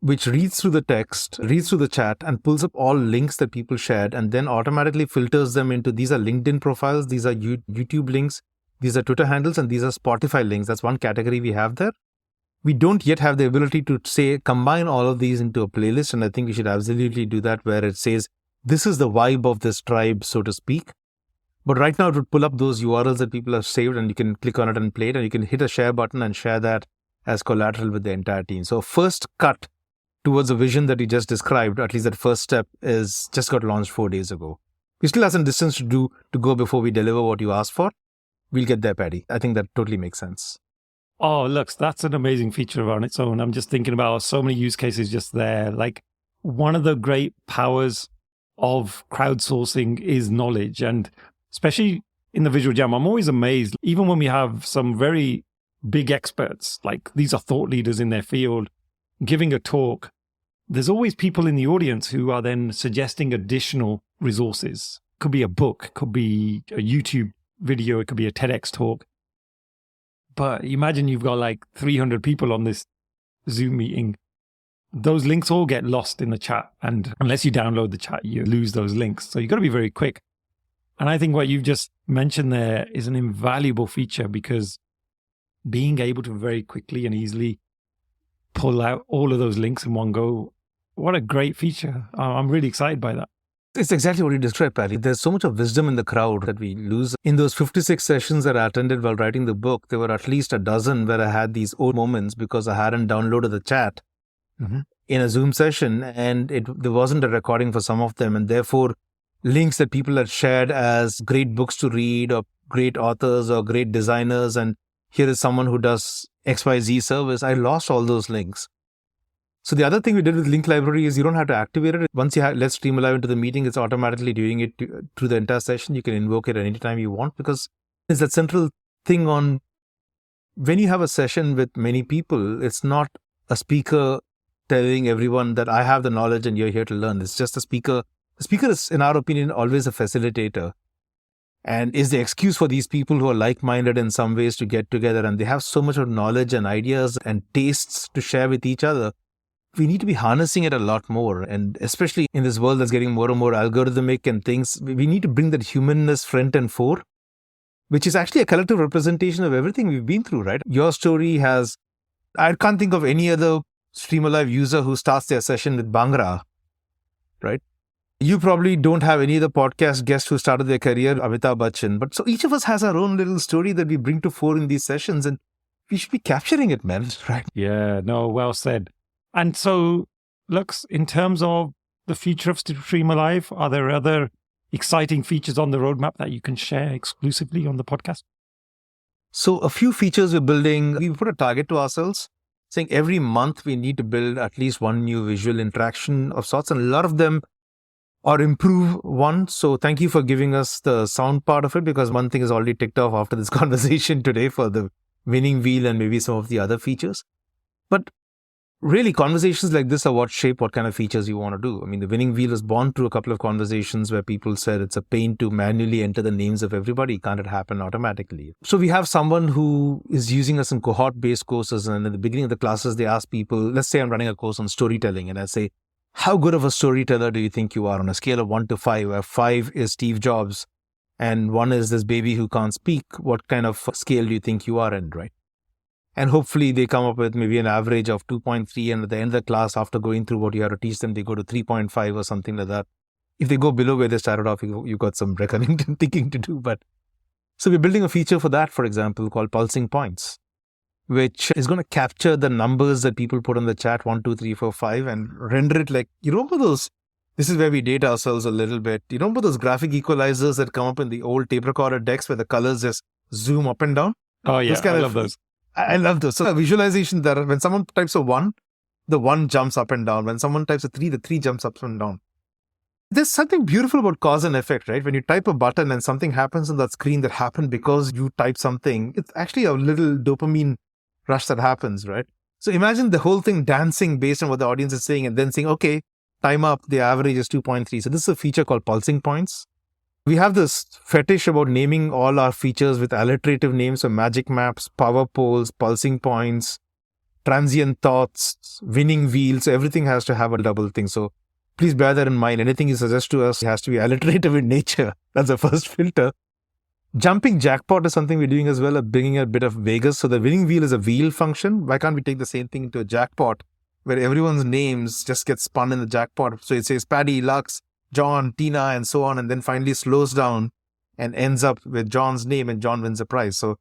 which reads through the text, reads through the chat, and pulls up all links that people shared and then automatically filters them into these are LinkedIn profiles, these are YouTube links, these are Twitter handles, and these are Spotify links. That's one category we have there. We don't yet have the ability to say, combine all of these into a playlist. And I think we should absolutely do that where it says, this is the vibe of this tribe, so to speak. But right now it would pull up those URLs that people have saved and you can click on it and play it. And you can hit a share button and share that as collateral with the entire team. So first cut towards a vision that you just described, at least that first step, is just got launched 4 days ago. We still have some distance to go before we deliver what you asked for. We'll get there, Paddy. I think that totally makes sense. Oh, look, that's an amazing feature on its own. I'm just thinking about so many use cases just there. Like, one of the great powers of crowdsourcing is knowledge. And especially in the Visual Jam, I'm always amazed, even when we have some very big experts, like these are thought leaders in their field, giving a talk, there's always people in the audience who are then suggesting additional resources. Could be a book, could be a YouTube video, it could be a TEDx talk. But imagine you've got like 300 people on this Zoom meeting. Those links all get lost in the chat. And unless you download the chat, you lose those links. So you've got to be very quick. And I think what you've just mentioned there is an invaluable feature, because being able to very quickly and easily pull out all of those links in one go, what a great feature. I'm really excited by that. It's exactly what you described, Paddy. There's so much of wisdom in the crowd that we lose. In those 56 sessions that I attended while writing the book, there were at least a dozen where I had these old moments because I hadn't downloaded the chat in a Zoom session, and there wasn't a recording for some of them. And therefore, links that people had shared as great books to read or great authors or great designers, and here is someone who does XYZ service, I lost all those links. So the other thing we did with Link Library is you don't have to activate it. Once you let StreamAlive into the meeting, it's automatically doing it through the entire session. You can invoke it anytime you want, because it's that central thing on when you have a session with many people, it's not a speaker telling everyone that I have the knowledge and you're here to learn. It's just a speaker. The speaker is, in our opinion, always a facilitator, and is the excuse for these people who are like-minded in some ways to get together, and they have so much of knowledge and ideas and tastes to share with each other. We need to be harnessing it a lot more. And especially in this world that's getting more and more algorithmic and things, we need to bring that humanness front and fore, which is actually a collective representation of everything we've been through, right? Your story has, I can't think of any other StreamAlive user who starts their session with Bhangra, right? You probably don't have any other podcast guest who started their career, Amitabh Bachchan. But so each of us has our own little story that we bring to fore in these sessions, and we should be capturing it, man, right? Yeah, no, well said. And so, Lux, in terms of the future of StreamAlive, are there other exciting features on the roadmap that you can share exclusively on the podcast? So a few features we're building, we put a target to ourselves, saying every month we need to build at least one new visual interaction of sorts, and a lot of them or improve one. So thank you for giving us the sound part of it, because one thing is already ticked off after this conversation today for the winning wheel and maybe some of the other features. But really, conversations like this are what shape what kind of features you want to do. I mean, the winning wheel was born through a couple of conversations where people said it's a pain to manually enter the names of everybody. Can't it happen automatically? So we have someone who is using us in cohort-based courses. And at the beginning of the classes, they ask people, let's say I'm running a course on storytelling. And I say, how good of a storyteller do you think you are on a scale of 1 to 5, where 5 is Steve Jobs and 1 is this baby who can't speak? What kind of scale do you think you are in, right? And hopefully they come up with maybe an average of 2.3. And at the end of the class, after going through what you have to teach them, they go to 3.5 or something like that. If they go below where they started off, you've got some reckoning and thinking to do. But so we're building a feature for that, for example, called Pulsing Points, which is going to capture the numbers that people put on the chat, 1, 2, 3, 4, 5, and render it like, you remember those? This is where we date ourselves a little bit. You remember those graphic equalizers that come up in the old tape recorder decks where the colors just zoom up and down? Oh, yeah, I love those. I love those. So a visualization that when someone types a 1, the 1 jumps up and down. When someone types a 3, the 3 jumps up and down. There's something beautiful about cause and effect, right? When you type a button and something happens on that screen that happened because you typed something, it's actually a little dopamine rush that happens, right? So imagine the whole thing dancing based on what the audience is saying and then saying, okay, time up, the average is 2.3. So this is a feature called pulsing points. We have this fetish about naming all our features with alliterative names, so magic maps, power poles, pulsing points, transient thoughts, winning wheels. Everything has to have a double thing. So please bear that in mind. Anything you suggest to us has to be alliterative in nature. That's the first filter. Jumping jackpot is something we're doing as well, bringing a bit of Vegas. So the winning wheel is a wheel function. Why can't we take the same thing into a jackpot where everyone's names just get spun in the jackpot? So it says Paddy, Lux, John, Tina, and so on, and then finally slows down and ends up with John's name and John wins a prize. So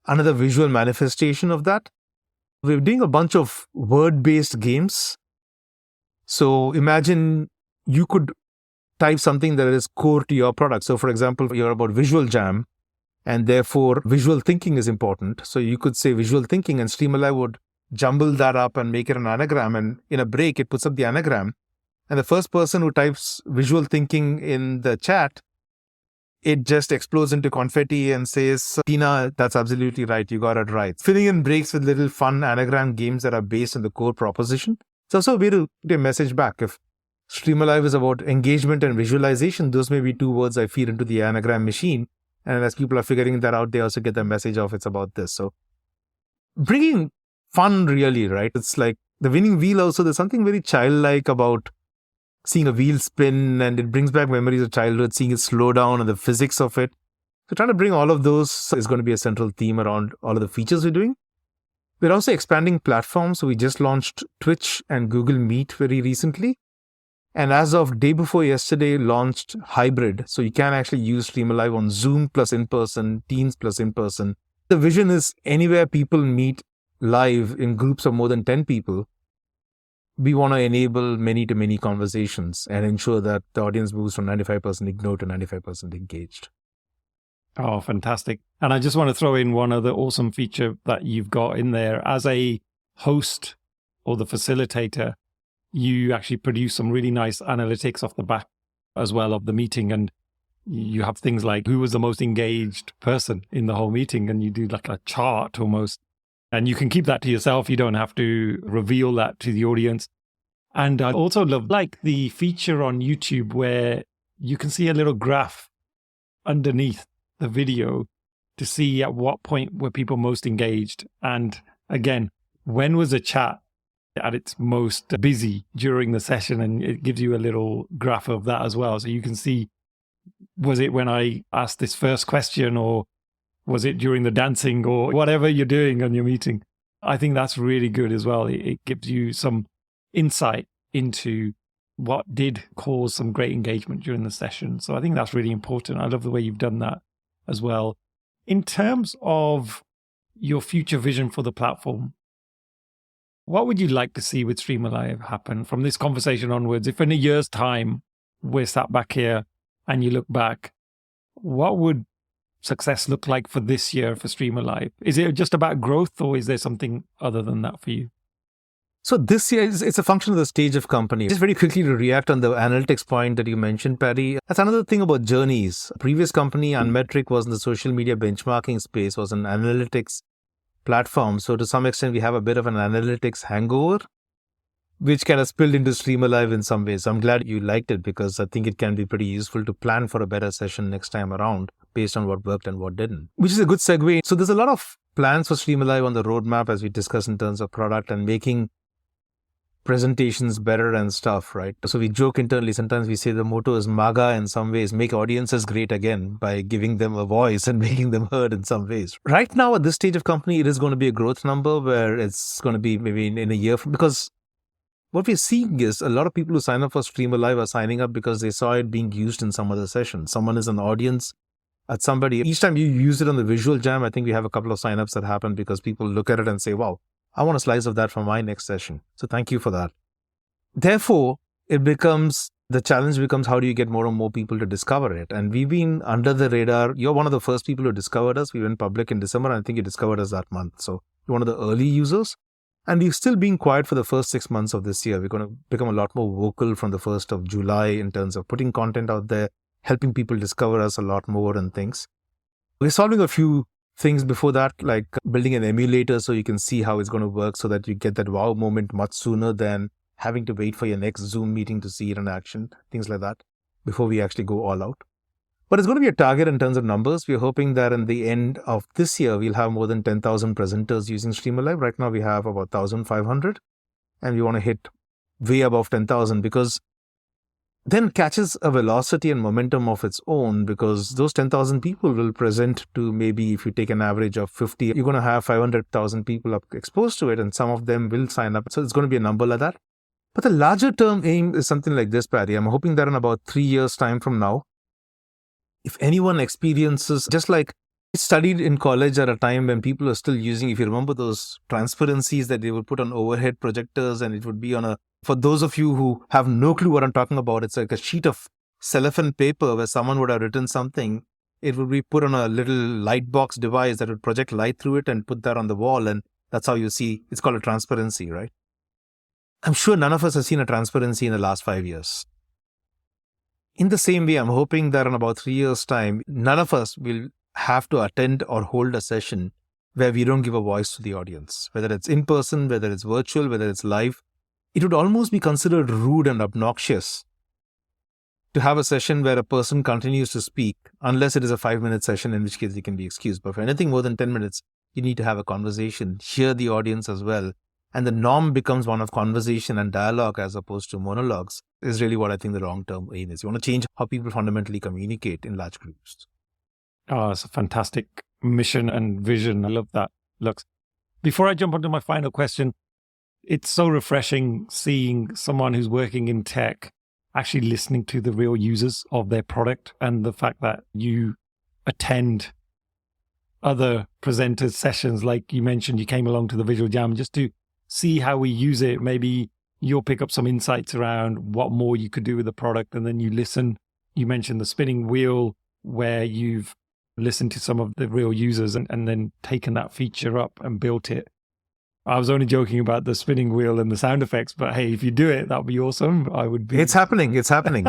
another visual manifestation of that. We're doing a bunch of word-based games. So imagine you could type something that is core to your product. So for example, you're about visual jam, and therefore visual thinking is important. So you could say visual thinking, and StreamAlive would jumble that up and make it an anagram. And in a break, it puts up the anagram. And the first person who types visual thinking in the chat, it just explodes into confetti and says, Tina, that's absolutely right. You got it right. Filling in breaks with little fun anagram games that are based on the core proposition. It's also a way to get a message back. If StreamAlive is about engagement and visualization, those may be two words I feed into the anagram machine. And as people are figuring that out, they also get the message of it's about this. So bringing fun really, right? It's like the winning wheel also, there's something very childlike about seeing a wheel spin, and it brings back memories of childhood, seeing it slow down and the physics of it. So trying to bring all of those is going to be a central theme around all of the features we're doing. We're also expanding platforms. So we just launched Twitch and Google Meet very recently. And as of day before yesterday, launched hybrid. So you can actually use StreamAlive on Zoom plus in-person, Teams plus in-person. The vision is anywhere people meet live in groups of more than 10 people, we want to enable many-to-many conversations and ensure that the audience moves from 95% ignored to 95% engaged. Oh, fantastic. And I just want to throw in one other awesome feature that you've got in there. As a host or the facilitator, you actually produce some really nice analytics off the back as well of the meeting. And you have things like who was the most engaged person in the whole meeting. And you do like a chart almost. And you can keep that to yourself. You don't have to reveal that to the audience. And I also love like the feature on YouTube where you can see a little graph underneath the video to see at what point were people most engaged. And again, when was a chat at its most busy during the session? And it gives you a little graph of that as well. So you can see, was it when I asked this first question, or was it during the dancing, or whatever you're doing on your meeting? I think that's really good as well. It gives you some insight into what did cause some great engagement during the session. So I think that's really important. I love the way you've done that as well. In terms of your future vision for the platform, what would you like to see with StreamAlive happen from this conversation onwards? If in a year's time we're sat back here and you look back, what would success look like for this year for StreamAlive? Is it just about growth, or is there something other than that for you? So this year, it's a function of the stage of company. Just very quickly to react on the analytics point that you mentioned, Paddy. That's another thing about journeys. Previous company, Unmetric, was in the social media benchmarking space, was an analytics platform. So to some extent, we have a bit of an analytics hangover, which kind of spilled into StreamAlive in some ways. I'm glad you liked it, because I think it can be pretty useful to plan for a better session next time around based on what worked and what didn't, which is a good segue. So there's a lot of plans for StreamAlive on the roadmap as we discuss in terms of product and making presentations better and stuff, right? So we joke internally, sometimes we say the motto is MAGA in some ways, make audiences great again, by giving them a voice and making them heard in some ways. Right now at this stage of company, it is going to be a growth number where it's going to be maybe in a year, because what we're seeing is a lot of people who sign up for StreamAlive are signing up because they saw it being used in some other session. Someone is an audience at somebody. Each time you use it on the visual jam, I think we have a couple of signups that happen because people look at it and say, wow, I want a slice of that for my next session. So thank you for that. Therefore, the challenge becomes how do you get more and more people to discover it? And we've been under the radar. You're one of the first people who discovered us. We went public in December, and I think you discovered us that month. So you're one of the early users. And we've still been quiet for the first 6 months of this year. We're going to become a lot more vocal from the 1st of July in terms of putting content out there, helping people discover us a lot more and things. We're solving a few things before that, like building an emulator so you can see how it's going to work so that you get that wow moment much sooner than having to wait for your next Zoom meeting to see it in action, things like that, before we actually go all out. But it's going to be a target in terms of numbers. We're hoping that in the end of this year, we'll have more than 10,000 presenters using StreamAlive. Right now, we have about 1,500, and we want to hit way above 10,000 because then catches a velocity and momentum of its own, because those 10,000 people will present to, maybe if you take an average of 50, you're going to have 500,000 people exposed to it, and some of them will sign up. So it's going to be a number like that. But the larger term aim is something like this, Paddy. I'm hoping that in about 3 years' time from now, if anyone experiences, just like I studied in college at a time when people are still using, if you remember those transparencies that they would put on overhead projectors, and it would be on for those of you who have no clue what I'm talking about, it's like a sheet of cellophane paper where someone would have written something. It would be put on a little light box device that would project light through it and put that on the wall. And that's how you see, it's called a transparency, right? I'm sure none of us have seen a transparency in the last 5 years. In the same way, I'm hoping that in about 3 years' time, none of us will have to attend or hold a session where we don't give a voice to the audience, whether it's in person, whether it's virtual, whether it's live. It would almost be considered rude and obnoxious to have a session where a person continues to speak, unless it is a 5-minute session, in which case they can be excused. But for anything more than 10 minutes, you need to have a conversation, hear the audience as well. And the norm becomes one of conversation and dialogue as opposed to monologues, is really what I think the long-term aim is. You want to change how people fundamentally communicate in large groups. Oh, it's a fantastic mission and vision. I love that, Lux. Before I jump onto my final question, it's so refreshing seeing someone who's working in tech actually listening to the real users of their product, and the fact that you attend other presenters' sessions, like you mentioned, you came along to the Visual Jam just to see how we use it. Maybe you'll pick up some insights around what more you could do with the product, and then you listen. You mentioned the spinning wheel, where you've listened to some of the real users and then taken that feature up and built it. I was only joking about the spinning wheel and the sound effects, but hey, if you do it, that would be awesome. I would be. It's happening. It's happening.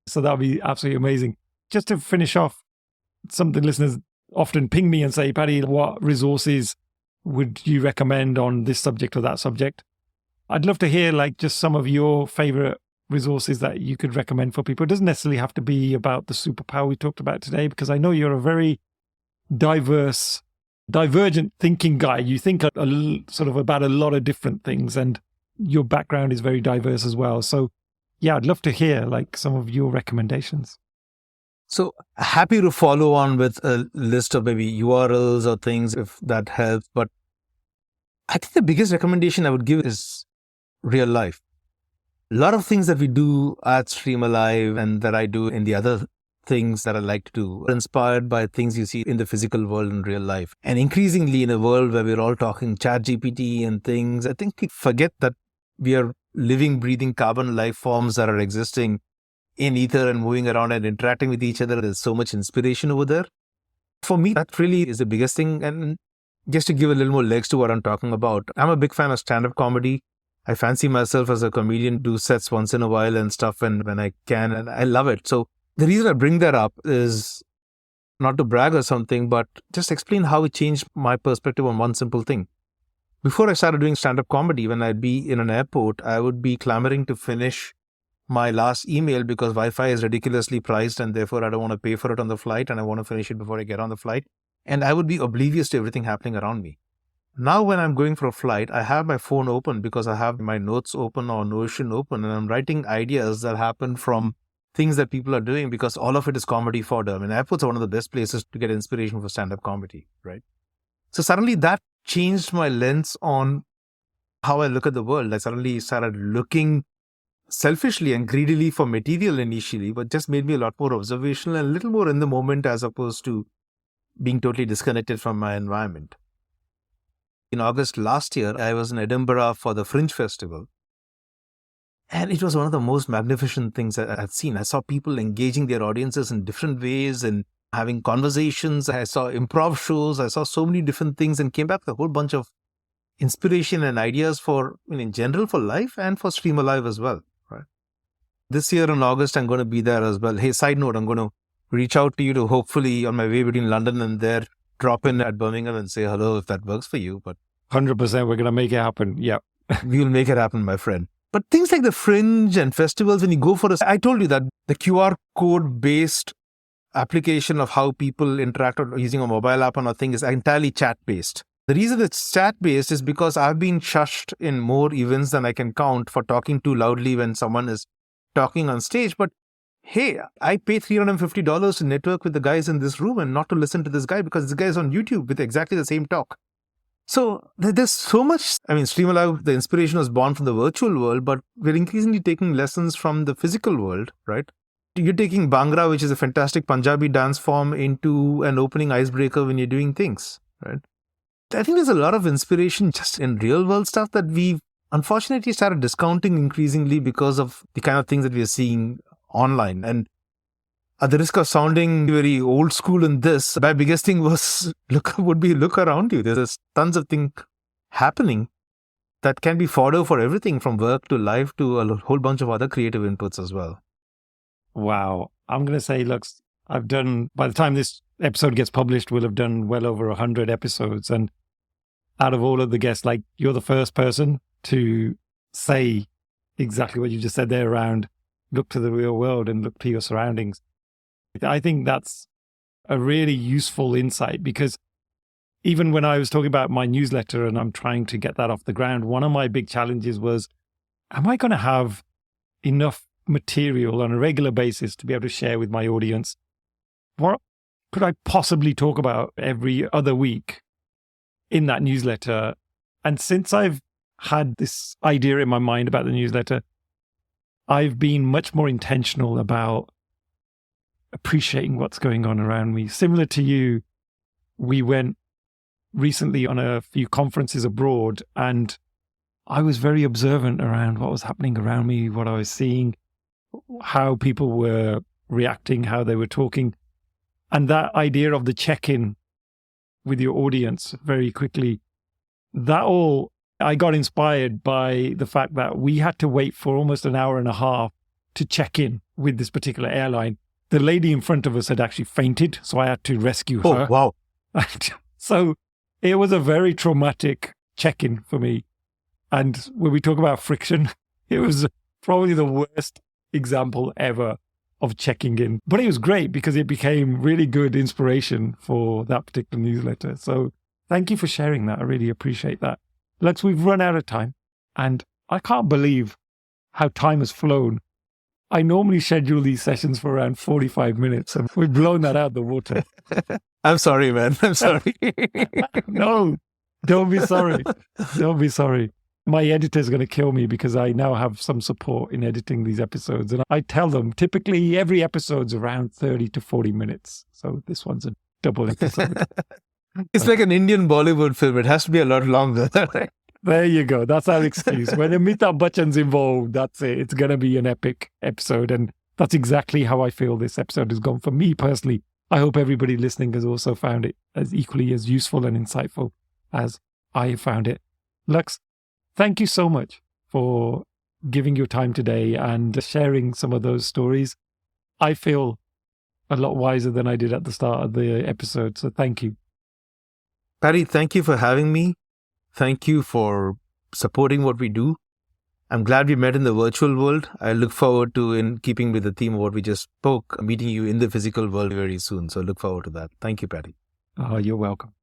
So that would be absolutely amazing. Just to finish off, something listeners often ping me and say, Paddy, what resources would you recommend on this subject or that subject? I'd love to hear like just some of your favorite resources that you could recommend for people. It doesn't necessarily have to be about the superpower we talked about today, because I know you're a very divergent thinking guy. You think sort of about a lot of different things, and your background is very diverse as well. So yeah, I'd love to hear like some of your recommendations. So happy to follow on with a list of maybe URLs or things if that helps. But I think the biggest recommendation I would give is real life. A lot of things that we do at StreamAlive and that I do in the other things that I like to do are inspired by things you see in the physical world in real life. And increasingly in a world where we're all talking ChatGPT and things, I think we forget that we are living, breathing carbon life forms that are existing in ether and moving around and interacting with each other. There's so much inspiration over there. For me, that really is the biggest thing. And just to give a little more legs to what I'm talking about, I'm a big fan of stand-up comedy. I fancy myself as a comedian, do sets once in a while and stuff when I can, and I love it. So the reason I bring that up is not to brag or something, but just explain how it changed my perspective on one simple thing. Before I started doing stand-up comedy, when I'd be in an airport, I would be clamoring to finish my last email because Wi-Fi is ridiculously priced and therefore I don't want to pay for it on the flight and I want to finish it before I get on the flight. And I would be oblivious to everything happening around me. Now when I'm going for a flight, I have my phone open because I have my notes open or Notion open, and I'm writing ideas that happen from things that people are doing, because all of it is comedy fodder. I mean, airports are one of the best places to get inspiration for stand-up comedy, right? So suddenly that changed my lens on how I look at the world. I suddenly started looking selfishly and greedily for material initially, but just made me a lot more observational and a little more in the moment as opposed to being totally disconnected from my environment. In August last year, I was in Edinburgh for the Fringe Festival. And it was one of the most magnificent things I've seen. I saw people engaging their audiences in different ways and having conversations. I saw improv shows. I saw so many different things and came back with a whole bunch of inspiration and ideas for, in general, for life and for StreamAlive as well, right? This year in August, I'm going to be there as well. Hey, side note, I'm going to reach out to you to hopefully on my way between London and there, drop in at Birmingham and say hello if that works for you. But 100%, we're going to make it happen. Yeah. we will make it happen, my friend. But things like the Fringe and festivals, when you go for I told you that the QR code based application of how people interact or using a mobile app on a thing is entirely chat based. The reason it's chat based is because I've been shushed in more events than I can count for talking too loudly when someone is talking on stage. But hey, I pay $350 to network with the guys in this room and not to listen to this guy because this guy is on YouTube with exactly the same talk. So there's so much. StreamAlive, the inspiration was born from the virtual world, but we're increasingly taking lessons from the physical world, right? You're taking Bhangra, which is a fantastic Punjabi dance form, into an opening icebreaker when you're doing things, right? I think there's a lot of inspiration just in real world stuff that we've unfortunately started discounting increasingly because of the kind of things that we are seeing online. And at the risk of sounding very old school in this, my biggest thing was look around you. There's tons of things happening that can be fodder for everything from work to life to a whole bunch of other creative inputs as well. Wow. I'm going to say, Lux, I've done, by the time this episode gets published, we'll have done well over 100 episodes. And out of all of the guests, like, you're the first person to say exactly what you just said there around look to the real world and look to your surroundings. I think that's a really useful insight, because even when I was talking about my newsletter and I'm trying to get that off the ground, one of my big challenges was, am I going to have enough material on a regular basis to be able to share with my audience? What could I possibly talk about every other week in that newsletter? And since I've had this idea in my mind about the newsletter, I've been much more intentional about appreciating what's going on around me. Similar to you, we went recently on a few conferences abroad, and I was very observant around what was happening around me, what I was seeing, how people were reacting, how they were talking. And that idea of the check-in with your audience very quickly, I got inspired by the fact that we had to wait for almost an hour and a half to check in with this particular airline. The lady in front of us had actually fainted, so I had to rescue her. Oh, wow. So it was a very traumatic check-in for me. And when we talk about friction, it was probably the worst example ever of checking in. But it was great because it became really good inspiration for that particular newsletter. So thank you for sharing that. I really appreciate that. Lux, we've run out of time, and I can't believe how time has flown. I normally schedule these sessions for around 45 minutes, and we've blown that out of the water. I'm sorry, man. I'm sorry. No, don't be sorry. Don't be sorry. My editor's going to kill me because I now have some support in editing these episodes. And I tell them, typically every episode's around 30 to 40 minutes. So this one's a double episode. It's like an Indian Bollywood film. It has to be a lot longer. There you go. That's our excuse. When Amitabh Bachchan's involved, that's it. It's going to be an epic episode. And that's exactly how I feel this episode has gone for me personally. I hope everybody listening has also found it as equally as useful and insightful as I have found it. Lux, thank you so much for giving your time today and sharing some of those stories. I feel a lot wiser than I did at the start of the episode. So thank you. Paddy, thank you for having me. Thank you for supporting what we do. I'm glad we met in the virtual world. I look forward to, in keeping with the theme of what we just spoke, meeting you in the physical world very soon. So look forward to that. Thank you, Paddy. Oh, you're welcome.